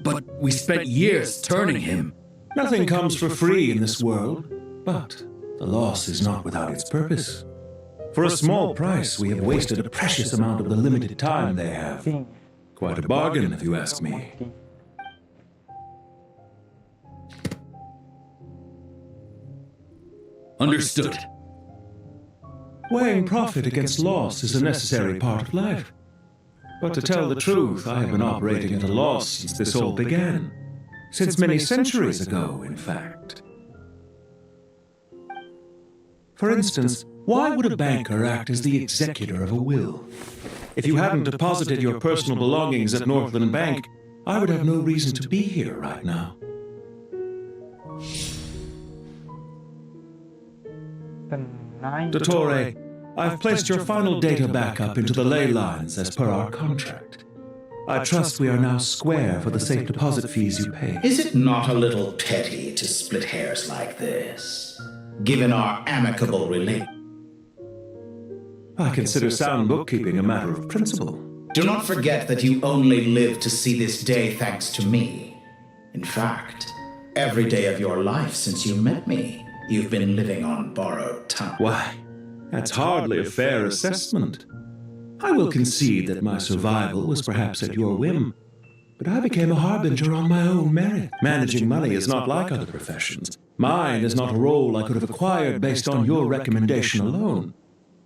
But we spent years turning him. Nothing comes for free in this world, but the loss is not without its purpose. For a small price, we have wasted a precious amount of the limited time they have. Quite a bargain, if you ask me. Understood. Weighing profit against loss is a necessary part of life. But to tell the truth, I have been operating at a loss since this all began. Since many centuries ago, in fact. For instance, why would a banker act as the executor of a will? If you hadn't deposited your personal belongings at Northland Bank, I would have no reason to be here right now. Dottore, I've placed your final data backup into the ley lines as per our contract. I trust we are now square for the safe deposit fees you pay. Is it not a little petty to split hairs like this, given our amicable relation? I consider sound bookkeeping a matter of principle. Do not forget that you only live to see this day thanks to me. In fact, every day of your life since you met me, you've been living on borrowed time. Why, that's hardly a fair assessment. I will concede that my survival was perhaps at your whim, but I became a harbinger on my own merit. Managing money is not like other professions. Mine is not a role I could have acquired based on your recommendation alone,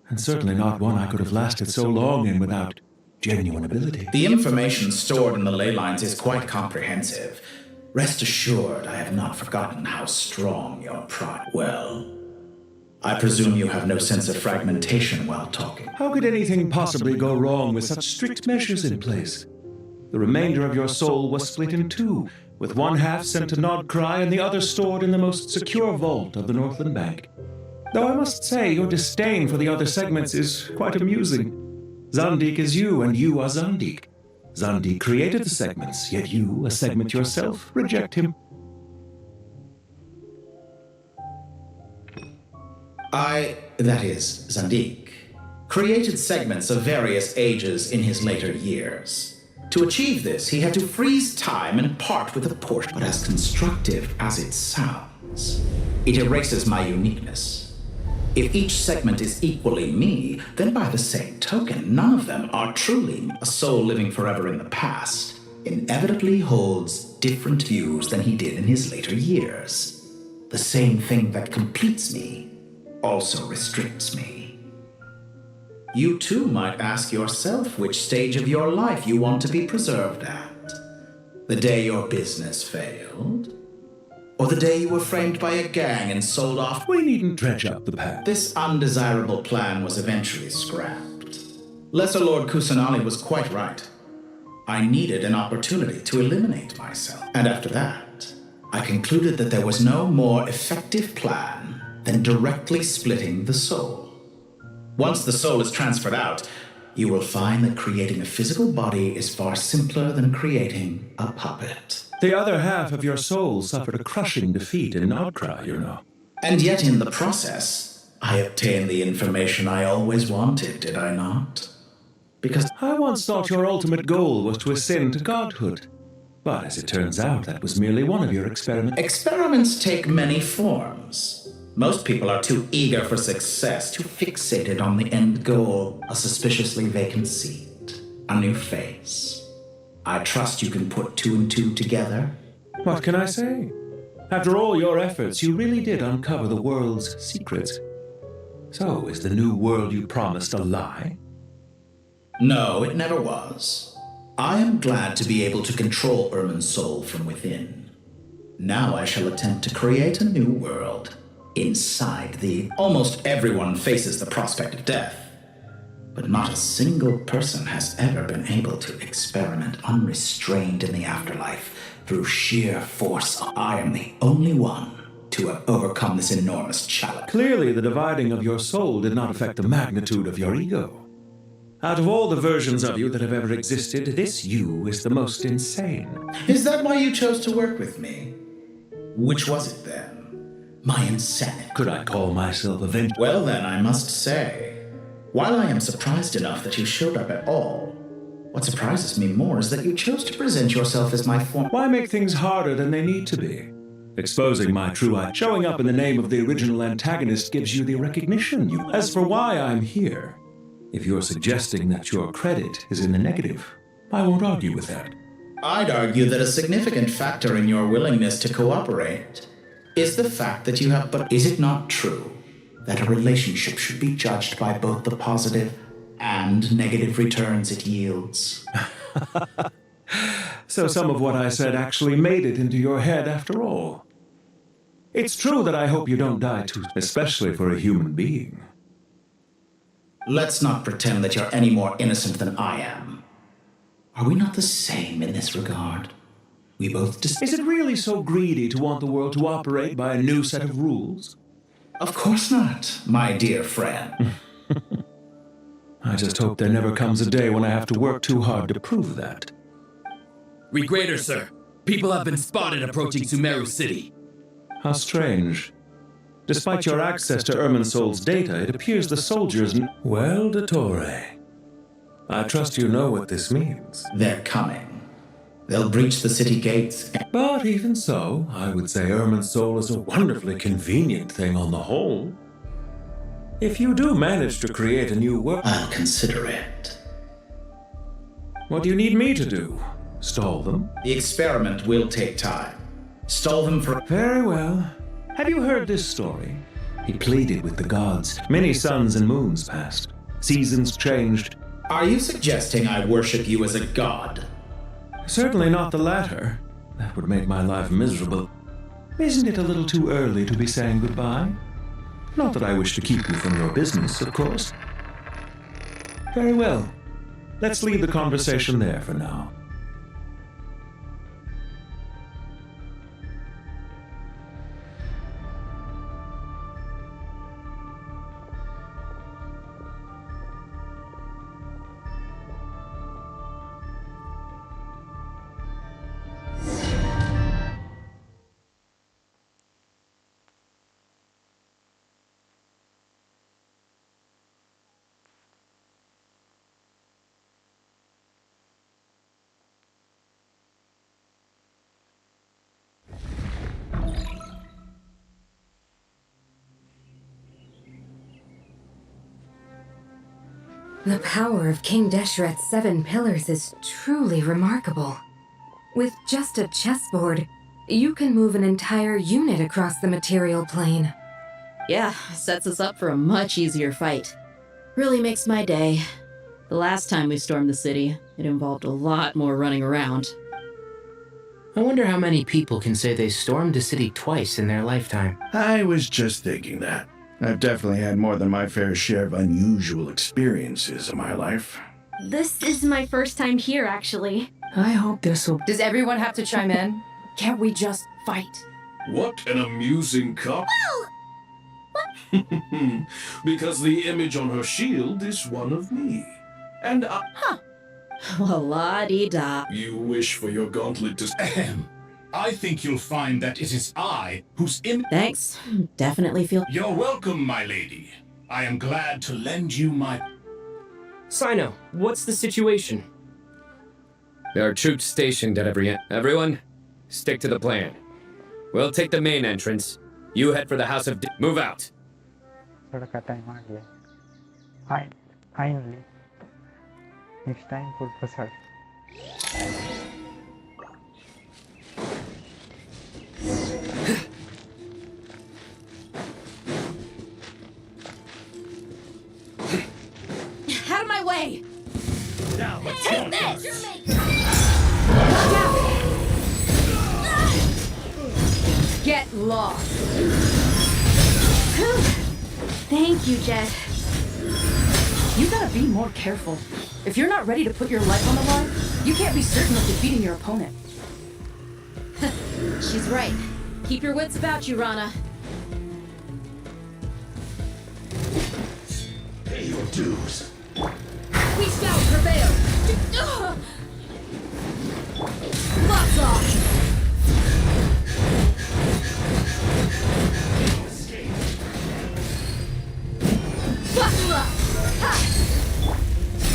and certainly not one I could have lasted so long in without genuine ability. The information stored in the ley lines is quite comprehensive. Rest assured, I have not forgotten how strong your pride. Well, I presume you have no sense of fragmentation while talking. How could anything possibly go wrong with such strict measures in place? The remainder of your soul was split in two, with one half sent to Nodcry and the other stored in the most secure vault of the Northland Bank. Though I must say, your disdain for the other segments is quite amusing. Zandik is you, and you are Zandik. Zandik created the segments, yet you, a segment yourself, reject him. That is, Zandik, created segments of various ages in his later years. To achieve this, he had to freeze time and part with a portion. But as constructive as it sounds, it erases my uniqueness. If each segment is equally me, then by the same token, none of them are truly a soul living forever in the past. Inevitably holds different views than he did in his later years. The same thing that completes me also restricts me. You too might ask yourself which stage of your life you want to be preserved at. The day your business failed? Or the day you were framed by a gang and sold off? We needn't dredge up the past. This undesirable plan was eventually scrapped. Lesser Lord Kusanali was quite right. I needed an opportunity to eliminate myself. And after that, I concluded that there was no more effective plan than directly splitting the soul. Once the soul is transferred out, you will find that creating a physical body is far simpler than creating a puppet. The other half of your soul suffered a crushing defeat in Nodcry, you know. And yet in the process, I obtained the information I always wanted, did I not? Because I once thought your ultimate goal was to ascend to godhood. But as it turns out, that was merely one of your experiments. Experiments take many forms. Most people are too eager for success, too fixated on the end goal, a suspiciously vacant seat, a new face. I trust you can put two and two together. What can I say? After all your efforts, you really did uncover the world's secrets. So, is the new world you promised a lie? No, it never was. I am glad to be able to control Irmin's soul from within. Now I shall attempt to create a new world. Inside the... Almost everyone faces the prospect of death, but not a single person has ever been able to experiment unrestrained in the afterlife through sheer force. I am the only one to have overcome this enormous challenge. Clearly, the dividing of your soul did not affect the magnitude of your ego. Out of all the versions of you that have ever existed, this you is the most insane. Is that why you chose to work with me? Which was it then? My insanity. Could I call myself a vengeance? Well then, I must say, while I am surprised enough that you showed up at all, what surprises me more is that you chose to present yourself as my form. Why make things harder than they need to be? Exposing my true eye, showing up in the name of the original antagonist gives you the recognition you... As for why I'm here, if you're suggesting that your credit is in the negative, I won't argue with that. I'd argue that a significant factor in your willingness to cooperate is the fact that you have... But is it not true that a relationship should be judged by both the positive and negative returns it yields? So some of what I said actually made it into your head after all. It's true that I hope you don't die too, especially for a human being. Let's not pretend that you're any more innocent than I am. Are we not the same in this regard? We both Is it really so greedy to want the world to operate by a new set of rules? Of course not, my dear friend. I just hope there never comes a day when I have to work too hard to prove that. Regrader, sir. People have been spotted approaching Sumeru City. How strange. Despite your access to Irminsol's data, it appears the soldiers... Well, Dottore, I trust you know what this means. They're coming. They'll breach the city gates. But even so, I would say Irminsol is a wonderfully convenient thing on the whole. If you do manage to create a new world... I'll consider it. What do you need me to do? Stall them? The experiment will take time. Stall them for... Very well. Have you heard this story? He pleaded with the gods. Many suns and moons passed. Seasons changed. Are you suggesting I worship you as a god? Certainly not the latter. That would make my life miserable. Isn't it a little too early to be saying goodbye? Not that I wish to keep you from your business, of course. Very well. Let's leave the conversation there for now. The power of King Deshret's 7 pillars is truly remarkable. With just a chessboard, you can move an entire unit across the material plane. Yeah, sets us up for a much easier fight. Really makes my day. The last time we stormed the city, it involved a lot more running around. I wonder how many people can say they stormed a city twice in their lifetime. I was just thinking that. I've definitely had more than my fair share of unusual experiences in my life. This is my first time here, actually. I hope this will... Does everyone have to chime in? Can't we just fight? What an amusing couple. Because the image on her shield is one of me. And I... Huh. Well, la-di-da. You wish for your gauntlet to... Ahem. I think you'll find that it is I whose image... Thanks. Definitely feel... You're welcome, my lady. I am glad to lend you my... Sino, what's the situation? There are troops stationed at every end. Everyone, stick to the plan. We'll take the main entrance. You head for the House of... Move out! Finally, it's time for Prasad. Out of my way! Now let's Take go. this! Get lost! Thank you, Jet. You gotta be more careful. If you're not ready to put your life on the line, you can't be certain of defeating your opponent. She's right. Keep your wits about you, Rana. Pay your dues. We shall prevail! Lots off! Buckle up! Ha!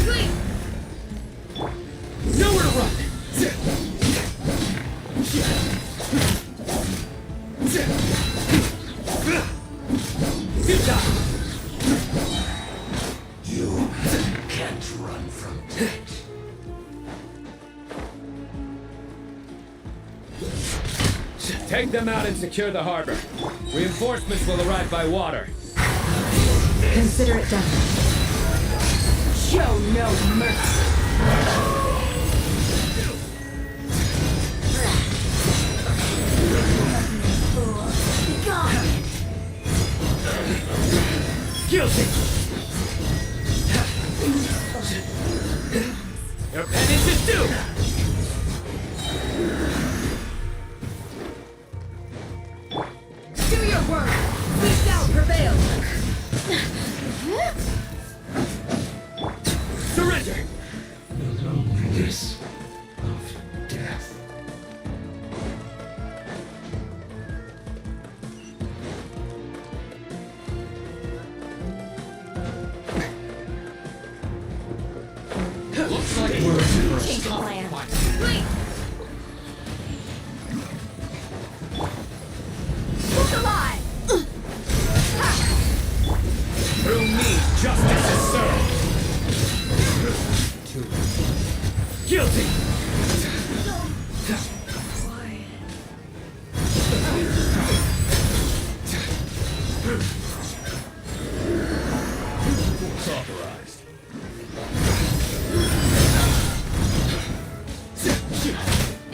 Sleep! Nowhere to run! Good job! You can't run from death. Take them out and secure the harbor. Reinforcements will arrive by water. Consider it done. Show no mercy! Guilty! Your penance is due! Do your work! We shall prevail! Surrender! The loneliness of death. Looks like we're change the plan. Wait! Who's alive? Through me, justice is served! Guilty!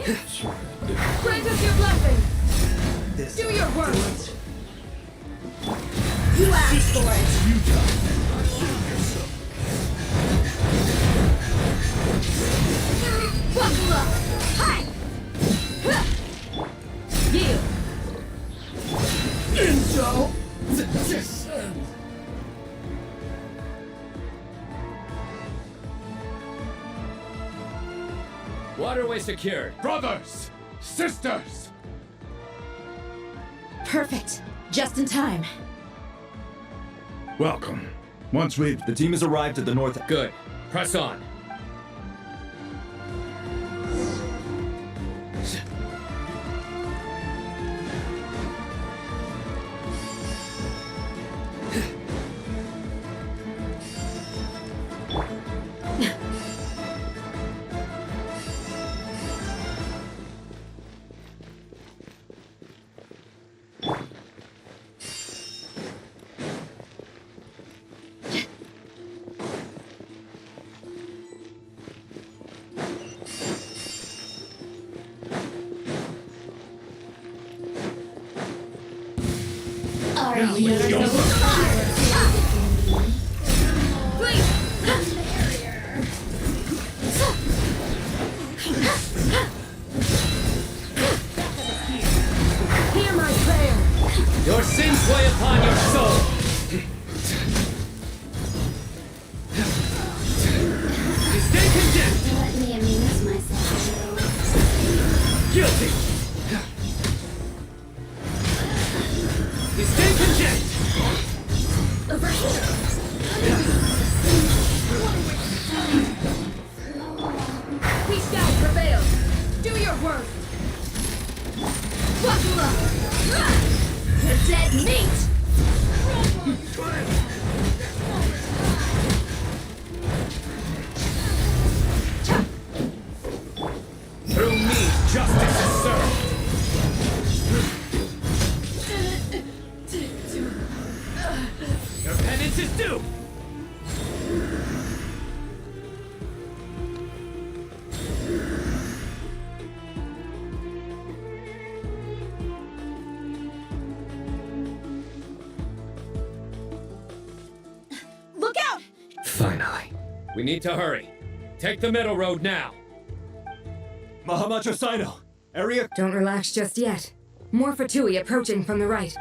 Grant us your blessing. Do your worst. You asked for it. Buckle up. Hi. You. Intel. Waterway secured. Brothers! Sisters! Perfect. Just in time. Welcome. Once we've... The team has arrived at the north... Good. Press on. Hear my prayer. Your sins weigh upon your soul. You stay condemned. Let me amuse myself. Guilty. You stay condemned. Over here. We shall prevail. Do your worst. Buckle up. You're dead meat. Through me, justice is served. Your penance is due. Look out! Finally. We need to hurry. Take the middle road now. Mahamacho Sino, area... Don't relax just yet. More Fatui approaching from the right.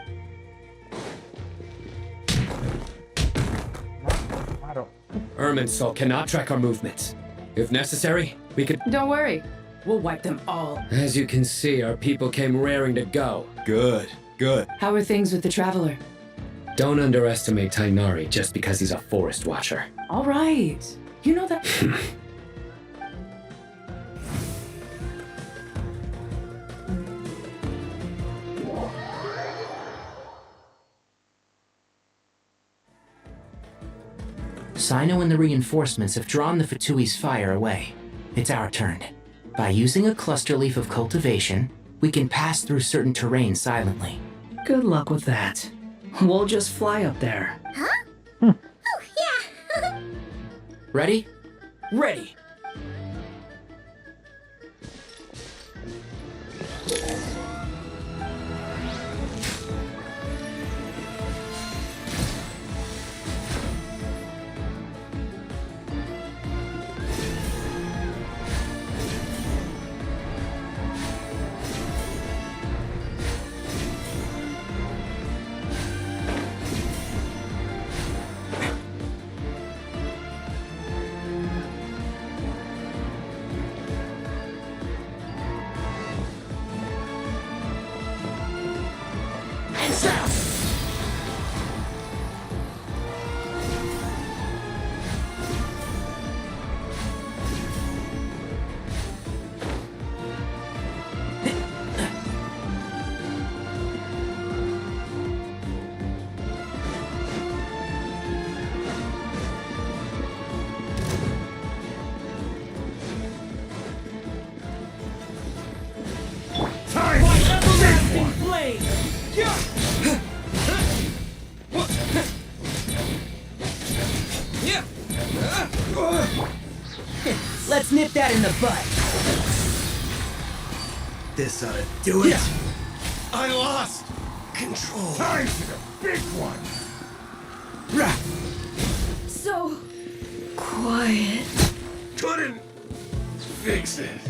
Irminsul cannot track our movements. If necessary, we could... Don't worry. We'll wipe them all. As you can see, our people came raring to go. Good, good. How are things with the Traveler? Don't underestimate Tainari just because he's a forest watcher. All right. You know that... Sino and the reinforcements have drawn the Fatui's fire away. It's our turn. By using a cluster leaf of cultivation, we can pass through certain terrain silently. Good luck with that. We'll just fly up there. Huh? Oh, yeah. Ready? Ready! Let's nip that in the butt. This ought to do it. Yeah. I lost control. Time for the big one. So quiet. Couldn't fix it.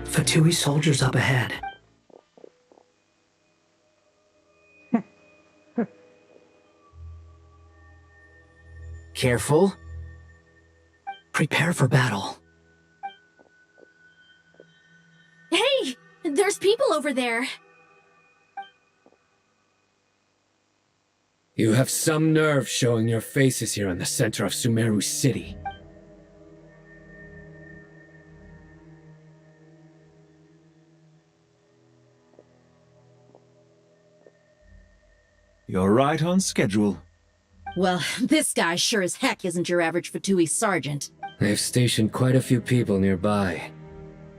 Fatui soldiers up ahead. Careful. Prepare for battle. Hey! There's people over there. You have some nerve showing your faces here in the center of Sumeru City. You're right on schedule. Well, this guy sure as heck isn't your average Fatui sergeant. They've stationed quite a few people nearby.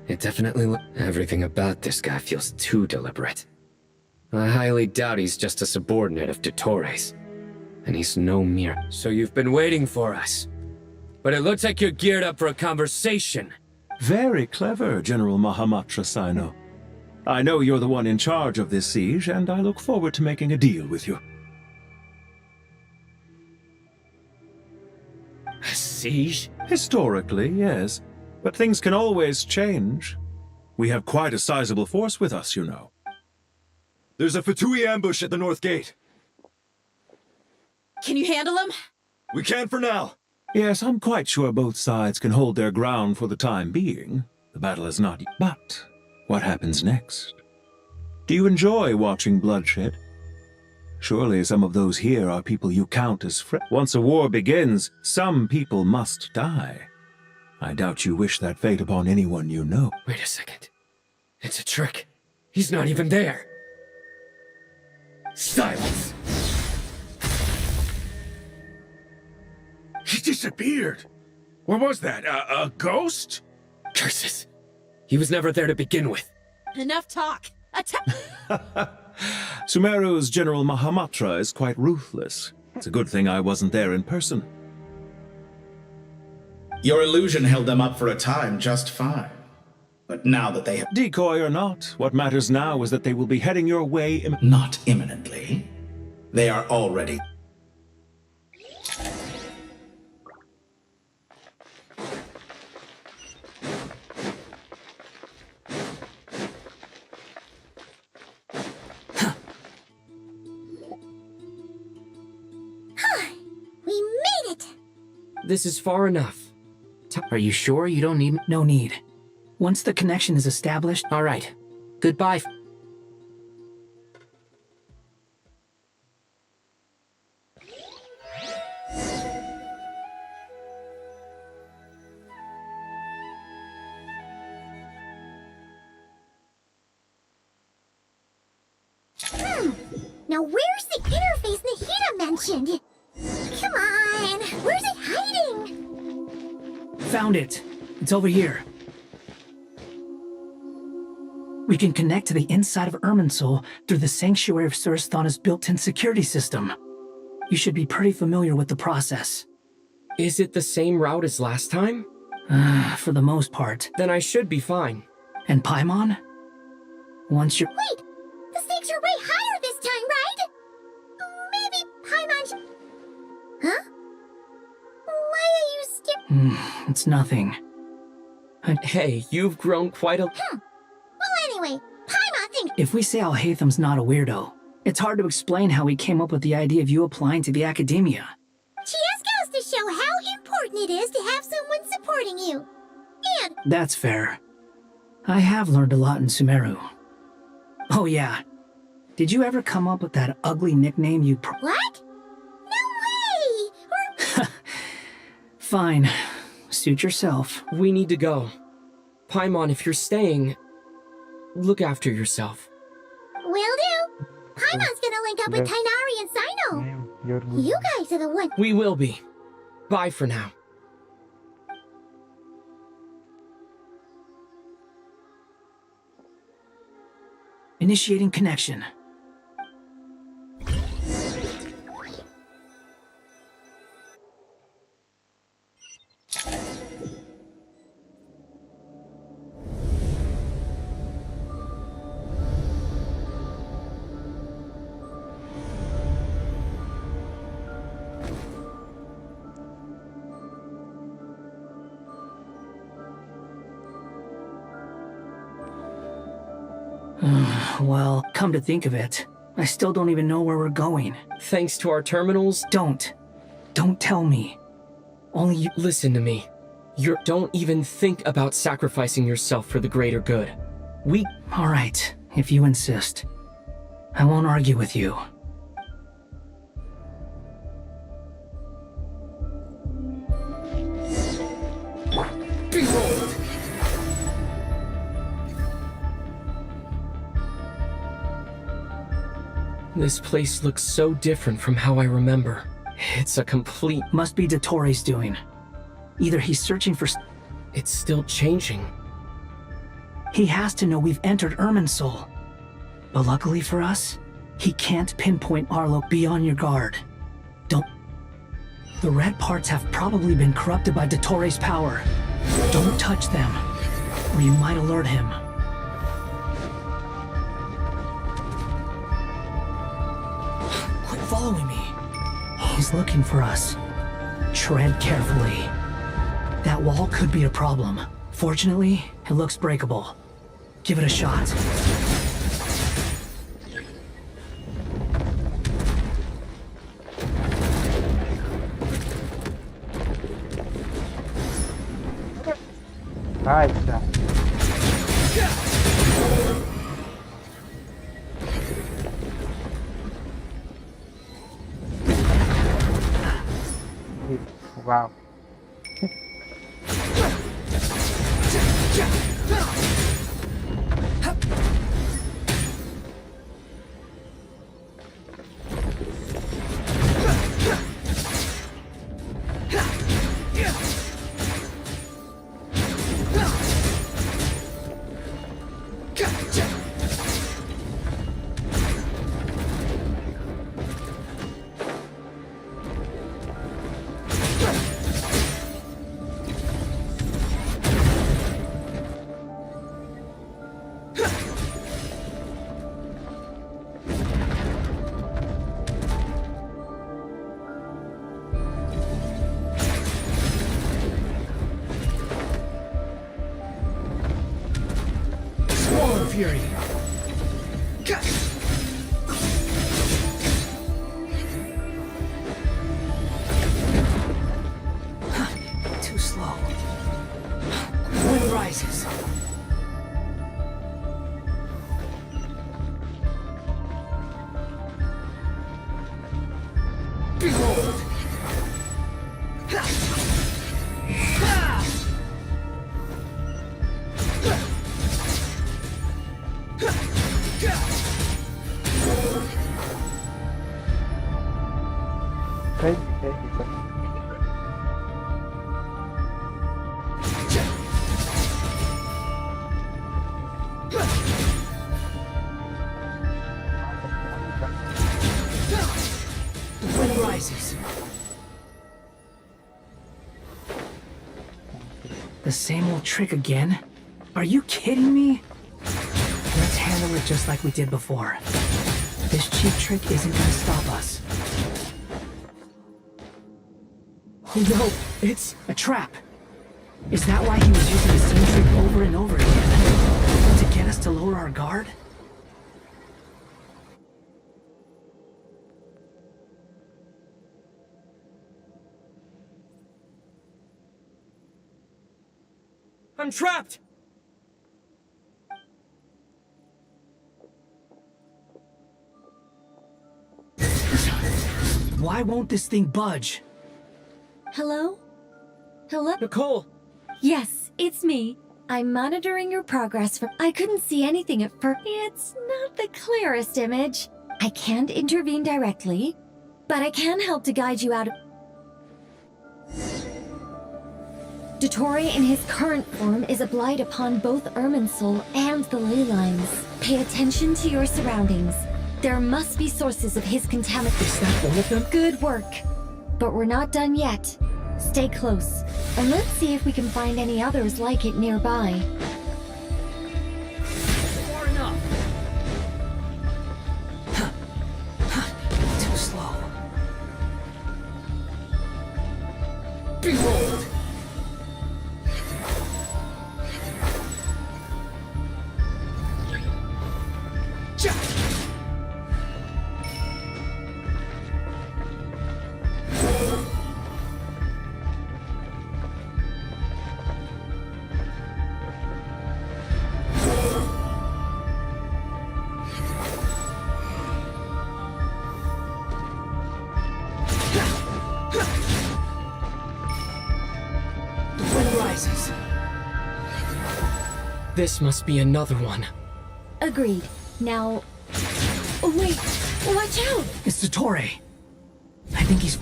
It definitely everything about this guy feels too deliberate. I highly doubt he's just a subordinate of Dottores. And he's no mere. So you've been waiting for us. But it looks like you're geared up for a conversation. Very clever, General Mahamatra Sino. I know you're the one in charge of this siege, and I look forward to making a deal with you. A siege? Historically, yes. But things can always change. We have quite a sizable force with us, you know. There's a Fatui ambush at the north gate. Can you handle him? We can for now. Yes, I'm quite sure both sides can hold their ground for the time being. The battle is not... But what happens next? Do you enjoy watching bloodshed? Surely some of those here are people you count as friends. Once a war begins, some people must die. I doubt you wish that fate upon anyone you know. Wait a second. It's a trick. He's not even there. Silence! He disappeared. What was that? A ghost? Curses. He was never there to begin with. Enough talk. Attack! Sumeru's General Mahamatra is quite ruthless. It's a good thing I wasn't there in person. Your illusion held them up for a time just fine. But now that they have... Decoy or not, what matters now is that they will be heading your way... Not imminently. They are already... We made it! This is far enough. Are you sure you don't need... No need. Once the connection is established... All right. Goodbye. Now where's the interface Nahida mentioned? Come on, where's it hiding? Found it. It's over here. We can connect to the inside of Irminsul through the Sanctuary of Surasthana's built-in security system. You should be pretty familiar with the process. Is it the same route as last time? For the most part. Then I should be fine. And Paimon? Once you're... Wait! The stakes are way higher this time, right? Maybe Paimon... Huh? Why are you It's nothing. Hey, you've grown quite a... Well, anyway, Paimon thinks... If we say Alhatham's not a weirdo, it's hard to explain how he came up with the idea of you applying to the academia. She just goes to show how important it is to have someone supporting you. And... That's fair. I have learned a lot in Sumeru. Oh yeah. Did you ever come up with that ugly nickname you What? No way! Fine. Suit yourself. We need to go. Paimon, if you're staying, look after yourself. Will do. Paimon's gonna link up with Tainari and Sino. You're good. You guys are the ones. We will be. Bye for now. Initiating connection. Well, come to think of it, I still don't even know where we're going. Thanks to our terminals? Don't tell me. Only you— Listen to me. Don't even think about sacrificing yourself for the greater good. Alright, if you insist. I won't argue with you. Behold! This place looks so different from how I remember. It's a complete— Must be Dottoro's doing. Either he's searching for— It's still changing. He has to know we've entered Irminsul. But luckily for us, he can't pinpoint Arlo. Be on your guard. Don't— The red parts have probably been corrupted by Dottoro's power. Don't touch them, or you might alert him. Quit following me. He's looking for us. Tread carefully. That wall could be a problem. Fortunately, it looks breakable. Give it a shot. Acha. Wow. Fury. Too slow. Wind rises. Behold! Wind rises. The same old trick again? Are you kidding me? Let's handle it just like we did before. This cheap trick isn't gonna stop us. Oh no, it's a trap. Is that why he was using the same trick over and over again? To get us to lower our guard? I'm trapped! Why won't this thing budge? Hello? Hello? Nicole! Yes, it's me. I'm monitoring your progress I couldn't see anything at first. It's not the clearest image. I can't intervene directly, but I can help to guide you out of... Dottore in his current form is a blight upon both Irminsul and the ley lines. Pay attention to your surroundings. There must be sources of his contamination. Is that all of them? Good work. But we're not done yet. Stay close, and let's see if we can find any others like it nearby. Far enough. Too slow. Behold! This must be another one. Agreed. Now... Oh, wait! Watch out! It's Dottore. I think he's...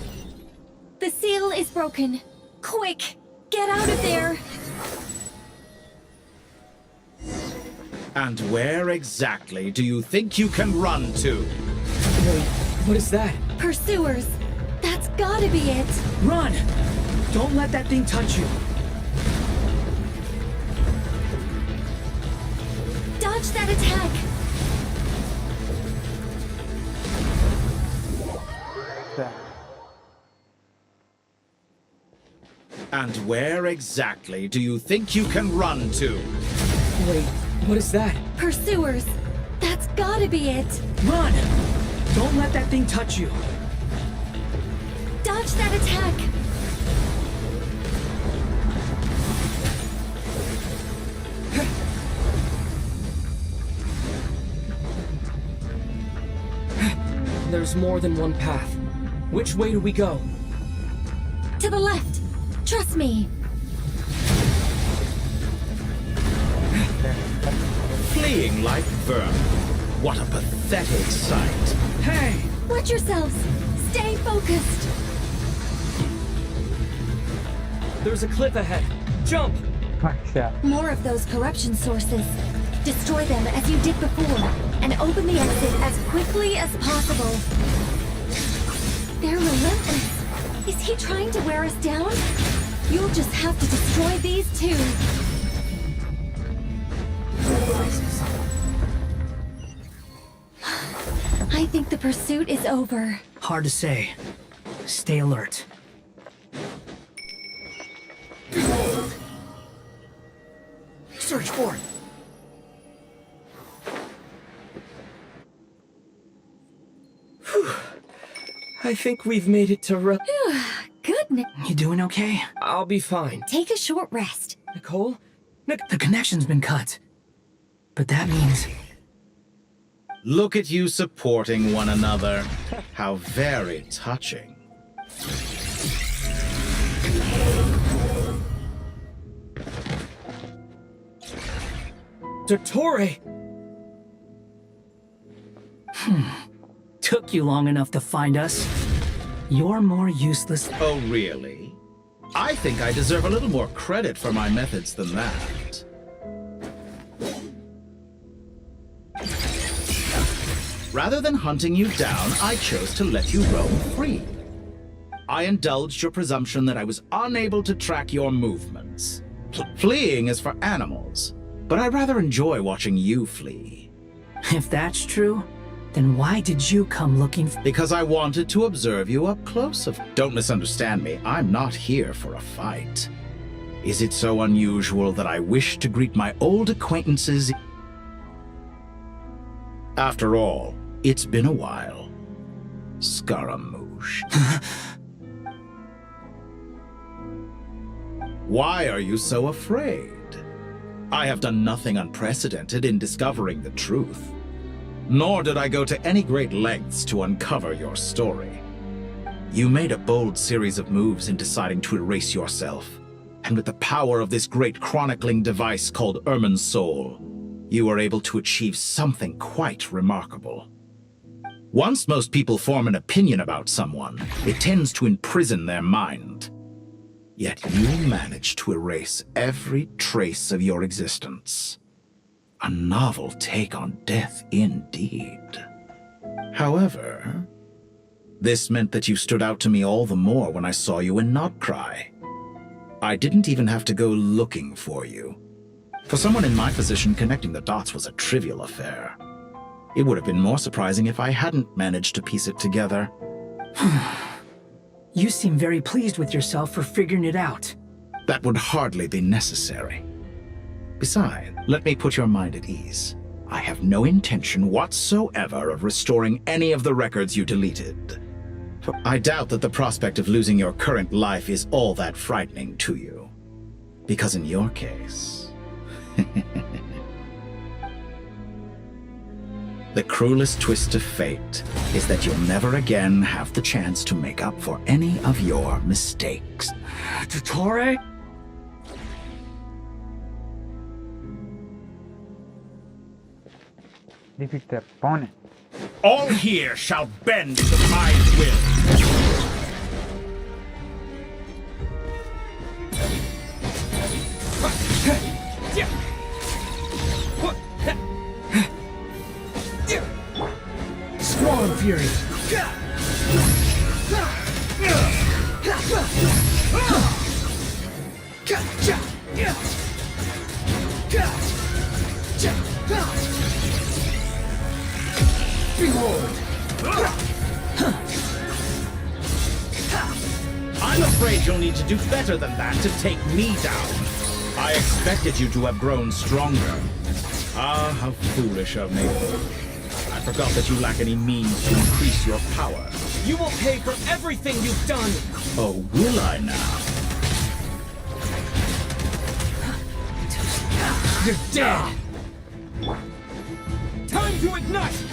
The seal is broken. Quick! Get out of there! And where exactly do you think you can run to? Wait, what is that? Pursuers! That's gotta be it! Run! Don't let that thing touch you! Dodge that attack! And where exactly do you think you can run to? Wait, what is that? Pursuers! That's gotta be it! Run! Don't let that thing touch you! Dodge that attack! There's more than one path. Which way do we go? To the left! Trust me! Fleeing like vermin. What a pathetic sight. Hey! Watch yourselves! Stay focused! There's a cliff ahead. Jump! More of those corruption sources. Destroy them as you did before, and open the exit as quickly as possible. They're relentless. Is he trying to wear us down? You'll just have to destroy these too. I think the pursuit is over. Hard to say. Stay alert. Behold! Search for it! Whew. I think we've made it to Goodness. You doing okay? I'll be fine. Take a short rest. Nicole? The connection's been cut. But that means... Look at you supporting one another. How very touching. Dottore! Took you long enough to find us. You're more useless... Oh, really? I think I deserve a little more credit for my methods than that. Rather than hunting you down, I chose to let you roam free. I indulged your presumption that I was unable to track your movements. Fleeing is for animals, but I rather enjoy watching you flee. If that's true, then why did you come looking for... Because I wanted to observe you up close. Don't misunderstand me, I'm not here for a fight. Is it so unusual that I wish to greet my old acquaintances? After all, it's been a while. Scaramouche. Why are you so afraid? I have done nothing unprecedented in discovering the truth. Nor did I go to any great lengths to uncover your story. You made a bold series of moves in deciding to erase yourself. And with the power of this great chronicling device called Irminsul, you were able to achieve something quite remarkable. Once most people form an opinion about someone, it tends to imprison their mind. Yet you manage to erase every trace of your existence. A novel take on death indeed. However, this meant that you stood out to me all the more when I saw you in Notcry. I didn't even have to go looking for you. For someone in my position, connecting the dots was a trivial affair. It would have been more surprising if I hadn't managed to piece it together. You seem very pleased with yourself for figuring it out. That would hardly be necessary. Besides, let me put your mind at ease. I have no intention whatsoever of restoring any of the records you deleted. I doubt that the prospect of losing your current life is all that frightening to you. Because in your case... the cruelest twist of fate is that you'll never again have the chance to make up for any of your mistakes. Dottore? Defeat the opponent. All here shall bend to my will. Squall Fury. Behold! I'm afraid you'll need to do better than that to take me down. I expected you to have grown stronger. Ah, how foolish of me. I forgot that you lack any means to increase your power. You will pay for everything you've done! Oh, will I now? You're dead! Time to ignite!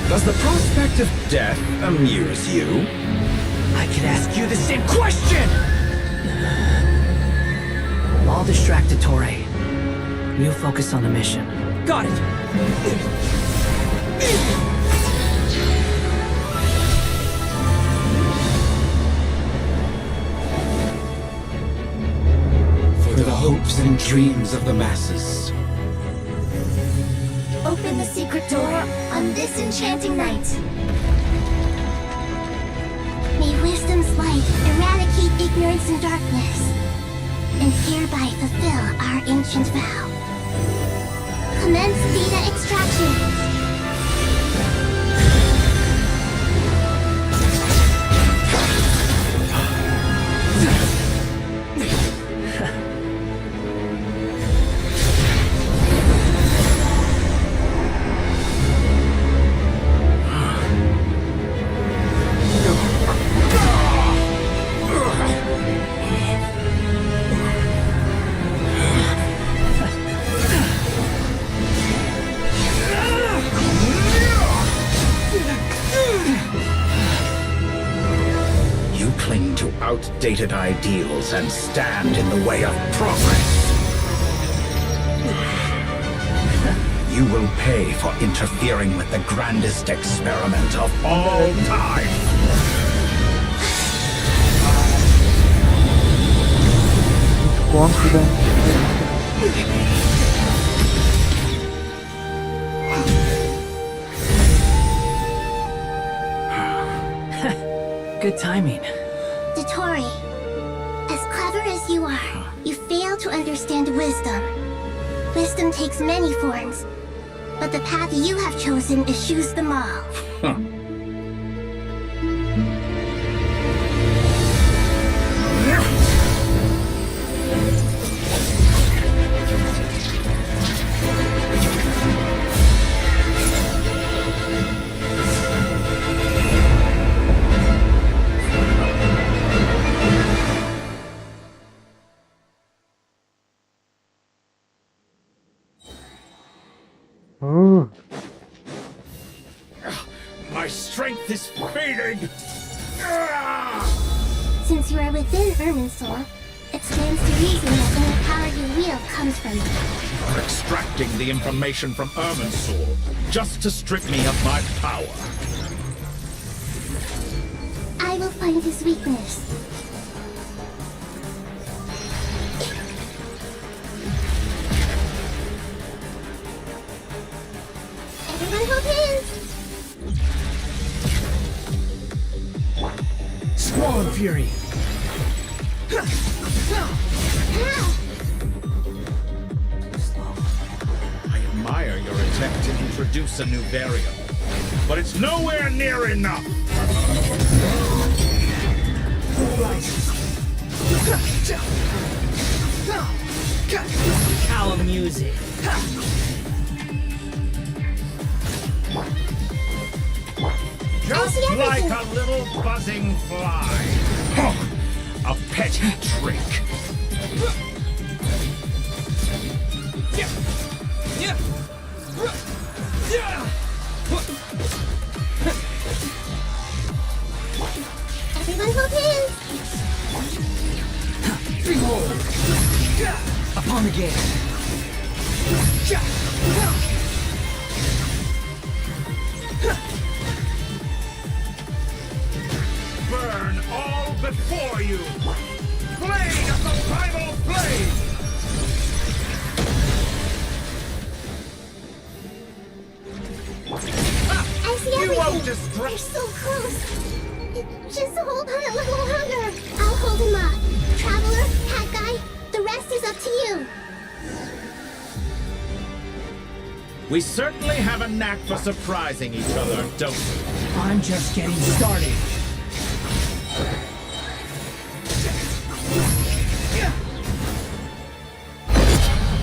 Does the prospect of death amuse you? I could ask you the same question! I'll distract Dottore. You focus on the mission. Got it! For the hopes and dreams of the masses. Open the secret door on this enchanting night. May wisdom's light eradicate ignorance and darkness, and hereby fulfill our ancient vow. Commence data extraction. Outdated ideals and stand in the way of progress. You will pay for interfering with the grandest experiment of all time. Good timing. Dottore, as clever as you are, you fail to understand wisdom. Wisdom takes many forms, but the path you have chosen eschews them all. strength is fading! Since you are within Irminsul, it stands to reason that any power you wield comes from it. You're extracting the information from Irminsul just to strip me of my power. I will find his weakness. Everyone hold hands! Squall Fury! I admire your attempt to introduce a new variable, but it's nowhere near enough! Callum music. Just like a little buzzing fly. A petty trick. Everyone hold hands! Behold! Upon the gate. Burn all before you! Blade of the primal blade! I see You everything! won't destroy- They're so close! Just hold on a little longer! I'll hold him up! Traveler, Hat Guy, the rest is up to you! We certainly have a knack for surprising each other, don't we? I'm just getting started.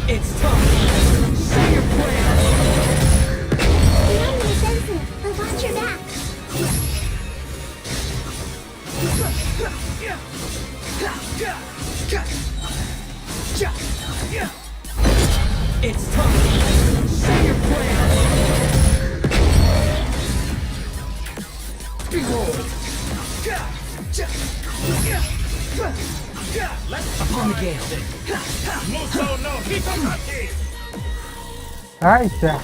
It's time. Say your prayer. The enemy is sensitive, but watch your back! It's time. Say your prayer. Behold. Upon the gale. Muso no Hitokaki! Aisha.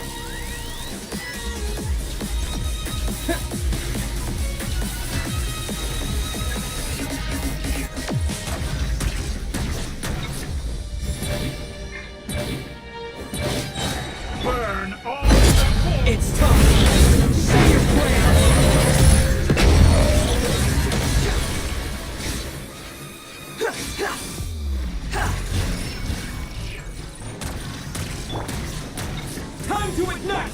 Burn all before It's time. Say your prayer. Time to ignite.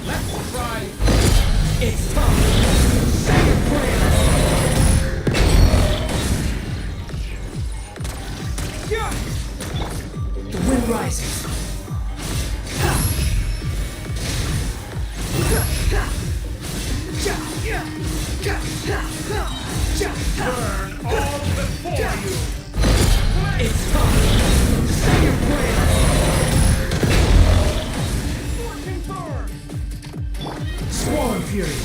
Let's try. It's time. Say your prayer. The wind rises. Burn all before you! It's time. Say your prayer. Swarm Fury.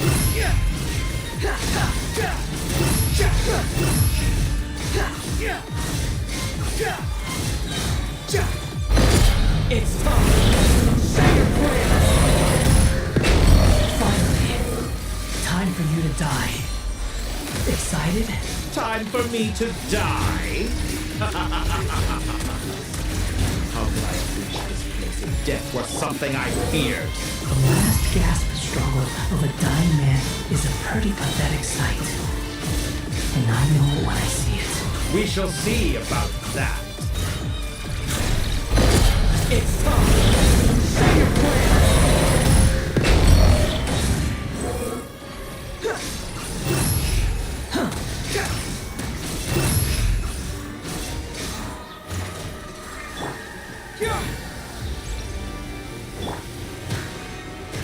It's time. Say your prayer. Finally, time for you to die. Excited? Time for me to die? How could I have reached this place if death were something I feared? The last gasp struggle of a dying man is a pretty pathetic sight. And I know it when I see it. We shall see about that. It's time. Say your prayer.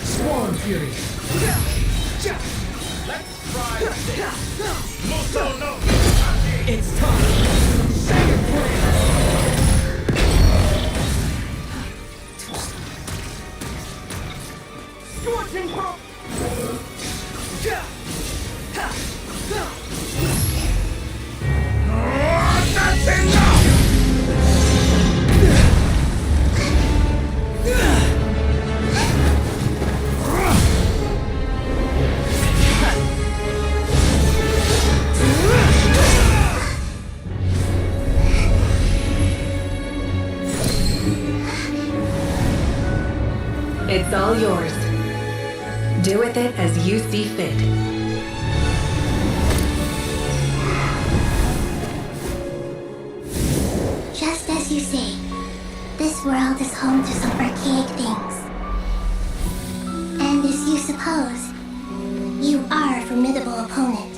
Swarm Fury. Let's try this. Muso no It's time. Say your prayer. That's enough! It's all yours. Do with it as you see fit. Just as you say, this world is home to some archaic things. And as you suppose, you are a formidable opponent.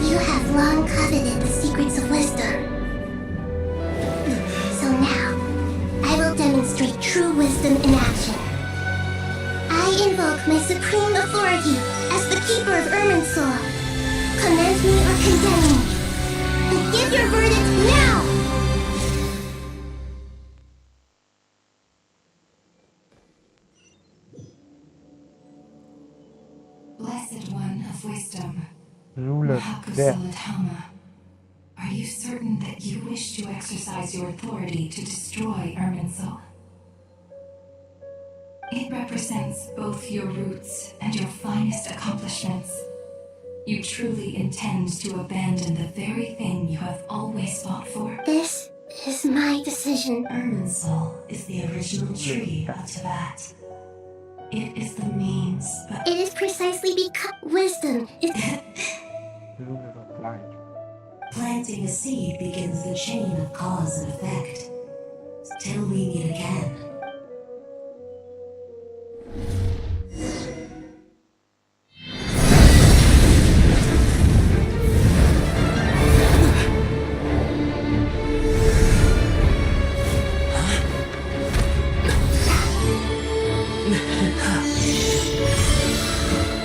You have long coveted the secrets of wisdom. So now, I will demonstrate true wisdom in action. I invoke my supreme authority as the keeper of Irminsul. Commend me or condemn me. But give your verdict now! Blessed One of Wisdom, Ruler Mahaku there. Salatama, are you certain that you wish to exercise your authority to destroy Irminsul? It represents both your roots and your finest accomplishments. You truly intend to abandon the very thing you have always fought for? This is my decision. Irminsul is the original tree of Tibet. It is the means, but... It is precisely because wisdom is... Ruler of light. Planting a seed begins the chain of cause and effect. Till we meet again.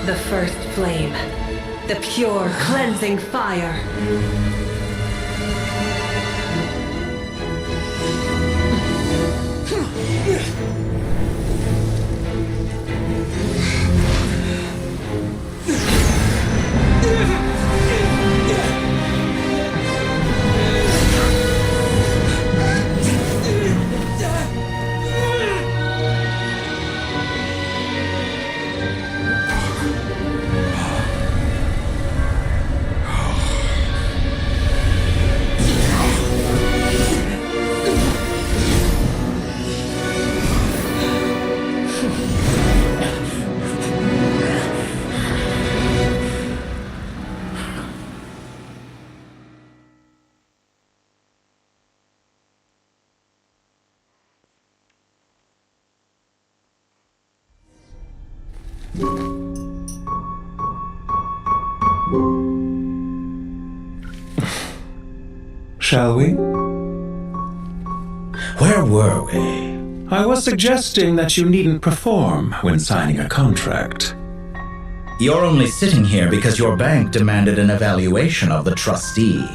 The first flame. The pure, cleansing fire. Shall we? Where were we? I was suggesting that you needn't perform when signing a contract. You're only sitting here because your bank demanded an evaluation of the trustee.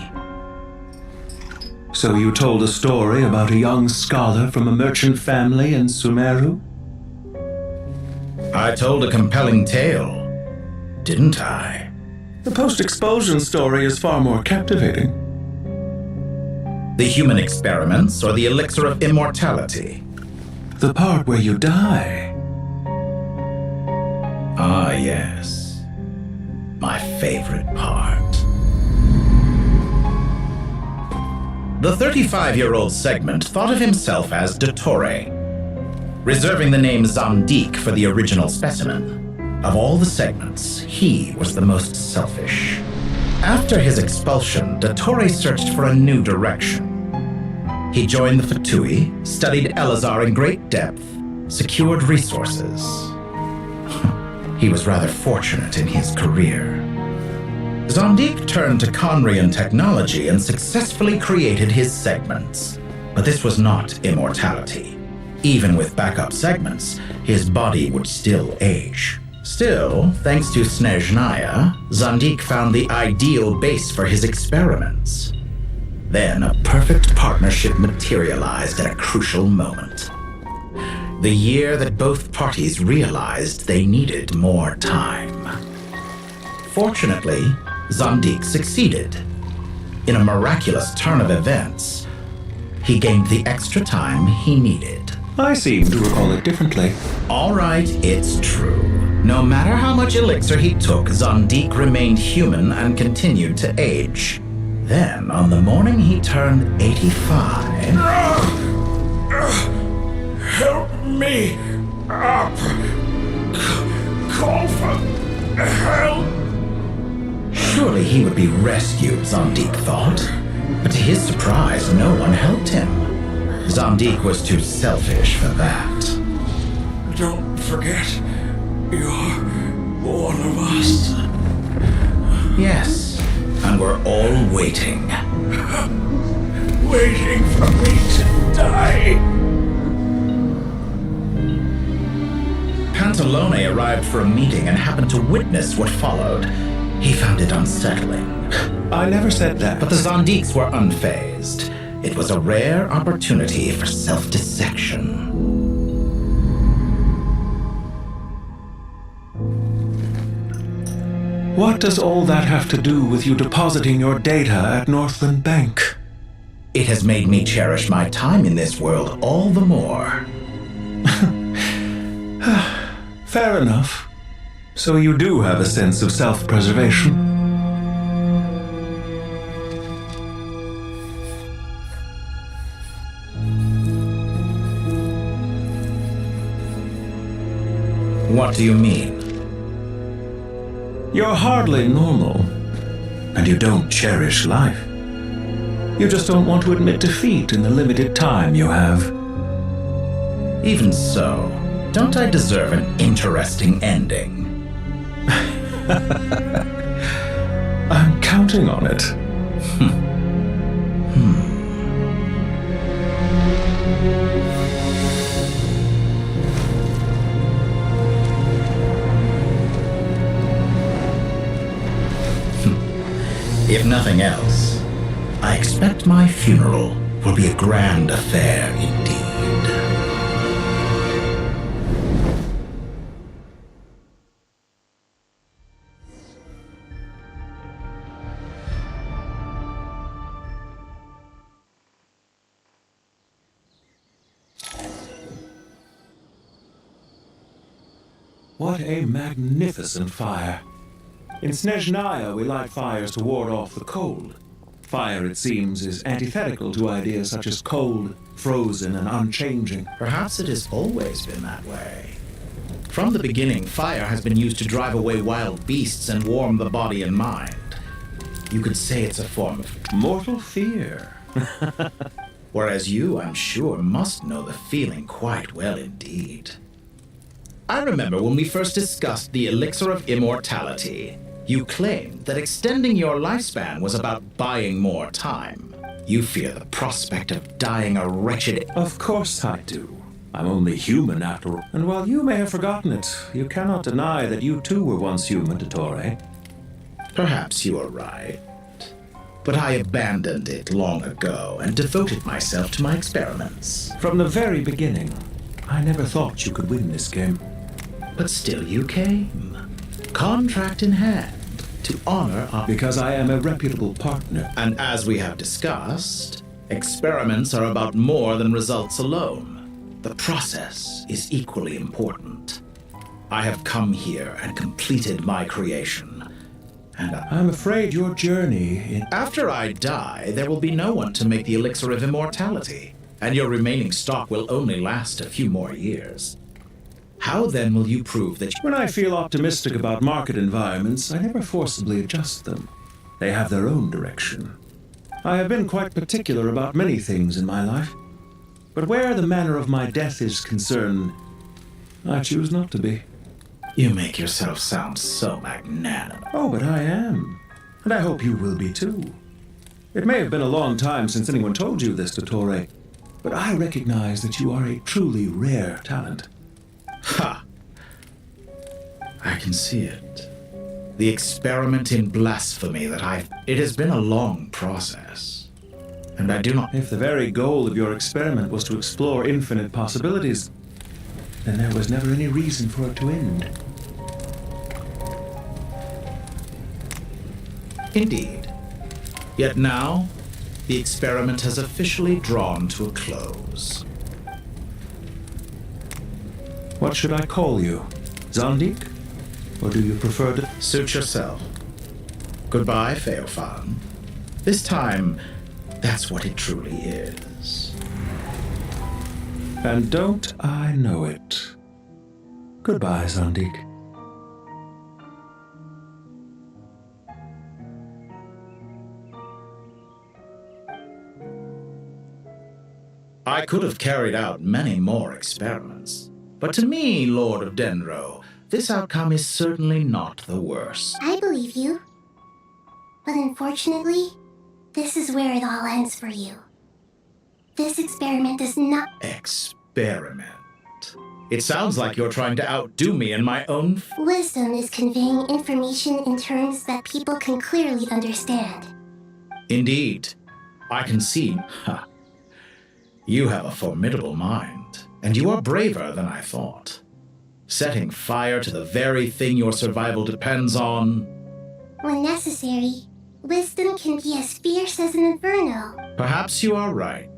So you told a story about a young scholar from a merchant family in Sumeru? I told a compelling tale, didn't I? The post-expulsion story is far more captivating. The human experiments or the elixir of immortality? The part where you die. Ah, yes. My favorite part. The 35-year-old segment thought of himself as Dottore, reserving the name Zandik for the original specimen. Of all the segments, he was the most selfish. After his expulsion, Dottore searched for a new direction. He joined the Fatui, studied Elazar in great depth, secured resources. He was rather fortunate in his career. Zandik turned to Conrian technology and successfully created his segments. But this was not immortality. Even with backup segments, his body would still age. Still, thanks to Snezhnaya, Zandik found the ideal base for his experiments. Then a perfect partnership materialized at a crucial moment. The year that both parties realized they needed more time. Fortunately, Zandik succeeded. In a miraculous turn of events, he gained the extra time he needed. I seem to recall it differently. All right, it's true. No matter how much elixir he took, Zandik remained human and continued to age. Then, on the morning he turned 85... Help me up! Call for help! Surely he would be rescued, Zandik thought. But to his surprise, no one helped him. Zandik was too selfish for that. Don't forget, you're one of us. Yes, and we're all waiting. Waiting for me to die. Pantalone arrived for a meeting and happened to witness what followed. He found it unsettling. I never said that. But the Zandiks were unfazed. It was a rare opportunity for self-dissection. What does all that have to do with you depositing your data at Northland Bank? It has made me cherish my time in this world all the more. Fair enough. So you do have a sense of self-preservation. What do you mean? You're hardly normal, and you don't cherish life. You just don't want to admit defeat in the limited time you have. Even so, don't I deserve an interesting ending? I'm counting on it. If nothing else, I expect my funeral will be a grand affair indeed. What a magnificent fire. In Snezhnaya, we light fires to ward off the cold. Fire, it seems, is antithetical to ideas such as cold, frozen, and unchanging. Perhaps it has always been that way. From the beginning, fire has been used to drive away wild beasts and warm the body and mind. You could say it's a form of mortal fear. Whereas you, I'm sure, must know the feeling quite well indeed. I remember when we first discussed the elixir of immortality. You claimed that extending your lifespan was about buying more time. You fear the prospect of dying a wretched... Of course I do. I'm only human after all. And while you may have forgotten it, you cannot deny that you too were once human, Dottore. Perhaps you are right. But I abandoned it long ago and devoted myself to my experiments. From the very beginning, I never thought you could win this game. But still you came. Contract in hand, to honor our... Because I am a reputable partner. And as we have discussed, experiments are about more than results alone. The process is equally important. I have come here and completed my creation. And I'm afraid your journey... After I die, there will be no one to make the elixir of immortality, and your remaining stock will only last a few more years. How then will you prove that... When I feel optimistic about market environments, I never forcibly adjust them. They have their own direction. I have been quite particular about many things in my life. But where the manner of my death is concerned, I choose not to be. You make yourself sound so magnanimous. Oh, but I am. And I hope you will be too. It may have been a long time since anyone told you this, Dottore, but I recognize that you are a truly rare talent. Ha! I can see it. The experiment in blasphemy that It has been a long process. And I do not... If the very goal of your experiment was to explore infinite possibilities, then there was never any reason for it to end. Indeed. Yet now, the experiment has officially drawn to a close. What should I call you? Zandik? Or do you prefer to... Suit yourself. Goodbye, Feofan. This time, that's what it truly is. And don't I know it? Goodbye, Zandik. I could have carried out many more experiments, but to me, Lord of Denro, this outcome is certainly not the worst. I believe you. But unfortunately, this is where it all ends for you. This experiment does not... Experiment? It sounds like you're trying to outdo me in my own... Wisdom is conveying information in terms that people can clearly understand. Indeed. I can see... Huh. You have a formidable mind, and you are braver than I thought. Setting fire to the very thing your survival depends on... When necessary, wisdom can be as fierce as an inferno. Perhaps you are right.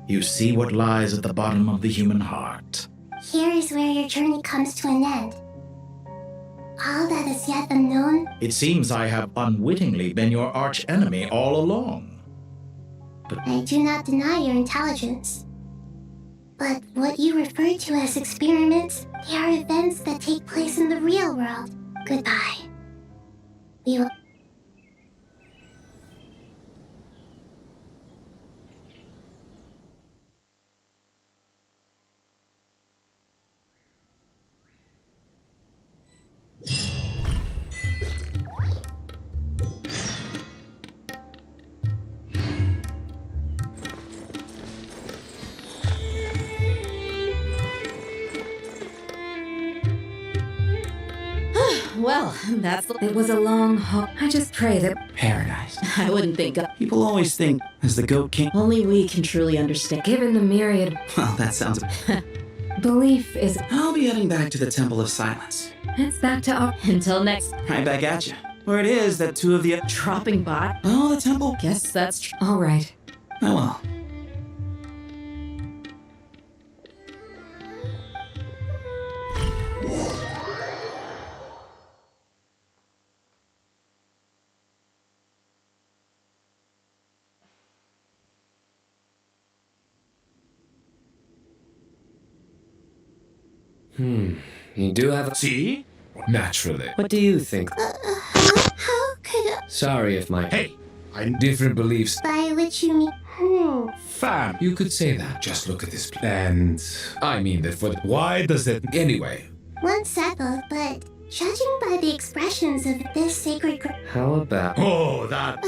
You see what lies at the bottom of the human heart. Here is where your journey comes to an end. All that is yet unknown... It seems I have unwittingly been your arch-enemy all along. But I do not deny your intelligence. But what you refer to as experiments, they are events that take place in the real world. Goodbye. We will... Well, that's the... It was a long haul. I just pray that... Paradise. I wouldn't think... People always think, as the goat king... Only we can truly understand. Given the myriad... Well, that sounds... Belief is... I'll be heading back to the Temple of Silence. It's back to our... Until next... Right back at you. Where it is that two of the... Dropping by? Oh, the temple? Guess that's... All right. Oh, well. You do have a... See? Naturally. What do you think? How could... Sorry if my... Hey! Different beliefs. By which you mean... Fam, you could say that. Just look at this. And... I mean that for... Why does that... Anyway. One settled, but judging by the expressions of this sacred... How about... Oh, that...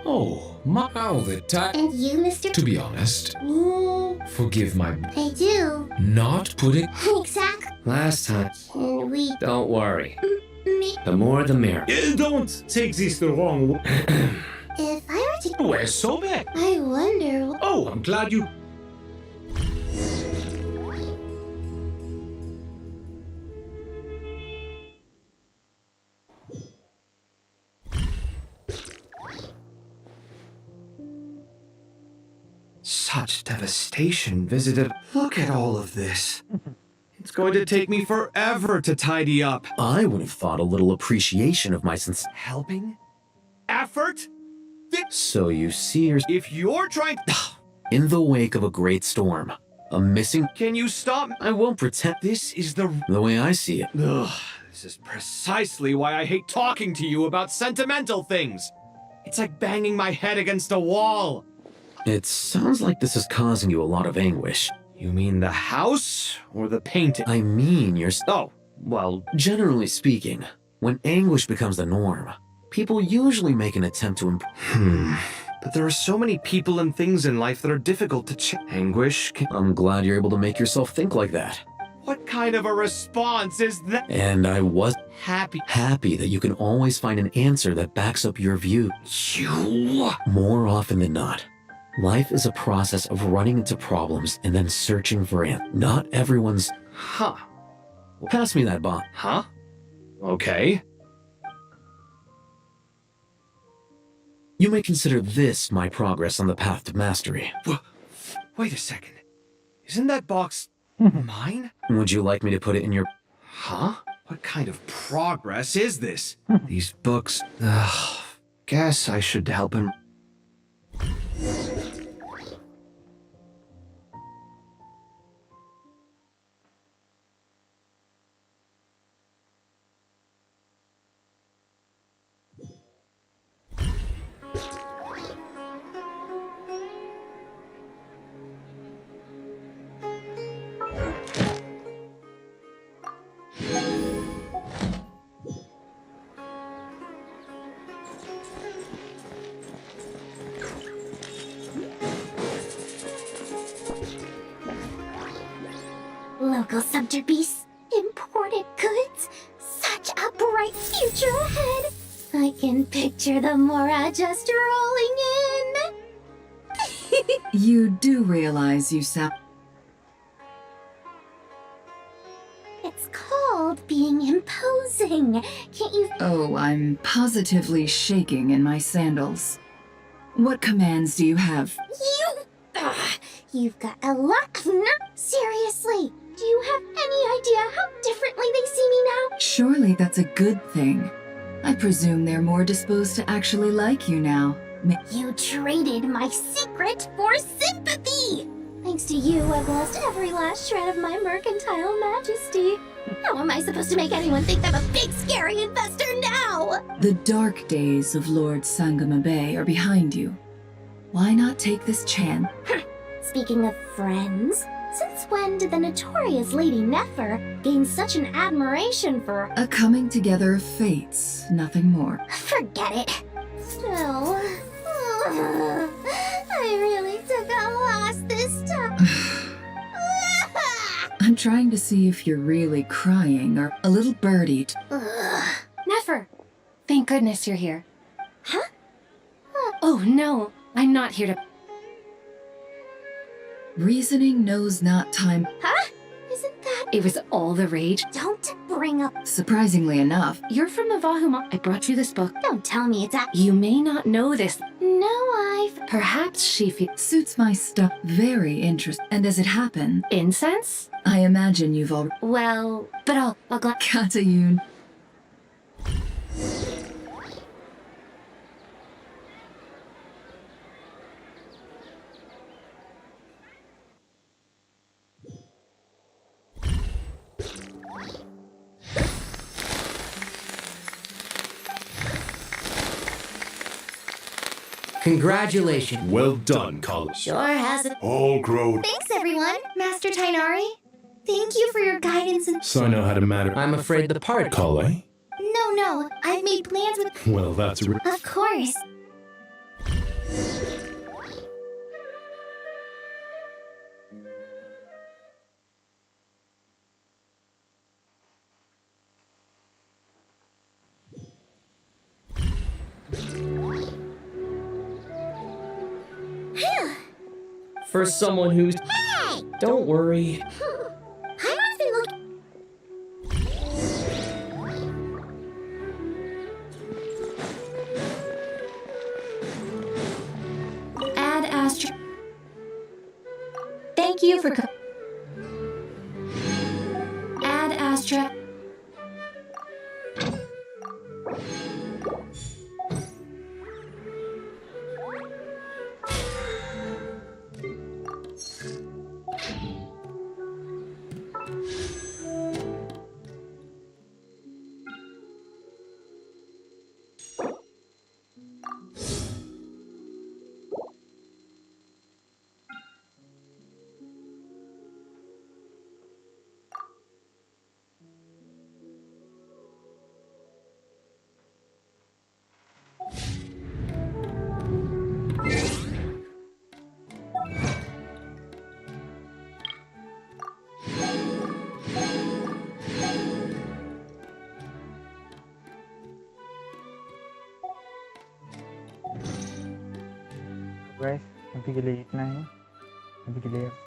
Oh, my... All the time. And you, Mr... To be honest... Me... Forgive my... I do. Not putting... Exactly. Last time. And we... Don't worry. Me... The more the merrier. Don't take this the wrong way. If I were to... We're so bad. I wonder... Oh, I'm glad you... Such devastation visited. Look at all of this. It's going to take me forever to tidy up. I would have thought a little appreciation of my sense. Helping? Effort? So you see, if you're trying... in the wake of a great storm, a missing... Can you stop? I won't pretend. This is the way I see it. Ugh, this is precisely why I hate talking to you about sentimental things. It's like banging my head against a wall. It sounds like this is causing you a lot of anguish. You mean the house or the painting? I mean Oh, well, generally speaking, when anguish becomes the norm, people usually make an attempt to But there are so many people and things in life that are difficult to Anguish I'm glad you're able to make yourself think like that. What kind of a response is that? And I was happy that you can always find an answer that backs up your view. More often than not, life is a process of running into problems and then searching for it. Not everyone's... Huh. Pass me that bomb. Huh? Okay. You may consider this my progress on the path to mastery. Wait a second. Isn't that box mine? Would you like me to put it in your... Huh? What kind of progress is this? These books... guess I should help him. Local subter beasts, imported goods, such a bright future ahead. I can picture the Mora just rolling in. You do realize you sound... It's called being imposing. Can't you? Oh, I'm positively shaking in my sandals. What commands do you have? You've got a lot of nerve. Seriously, do you have any idea how differently they see me now? Surely that's a good thing. I presume they're more disposed to actually like you now. You traded my secret for sympathy! Thanks to you, I've lost every last shred of my mercantile majesty. How am I supposed to make anyone think I'm a big, scary investor now? The dark days of Lord Sangama Bay are behind you. Why not take this chance? Speaking of friends, since when did the notorious Lady Nefer gain such an admiration for... A coming together of fates, nothing more. Forget it. Still... I really took a loss this time. I'm trying to see if you're really crying or a little birdie. Nefer! Thank goodness you're here. Huh? Oh no, I'm not here to... Reasoning knows not time. Huh? Isn't that... It was all the rage. Don't bring up... Surprisingly enough, You're from the Vahuma. I brought you this book. Don't tell me it's a... You may not know this. No, I've... Perhaps she suits my stuff very interesting. And as it happened... Incense? I imagine you've already... Well, but I'll Katayun. Congratulations. Well done, College. Sure has it. All grown. Thanks, everyone. Master Tainari. Thank you for your guidance and... So I know how to matter. I'm afraid the party... Kale? No. I've made plans with... Well, that's... Of course. For someone who's... Hey! Don't worry. I often look... Add Astra. Thank you for... Add Astra. Guys अभी के लिए इतना ही अभी के लिए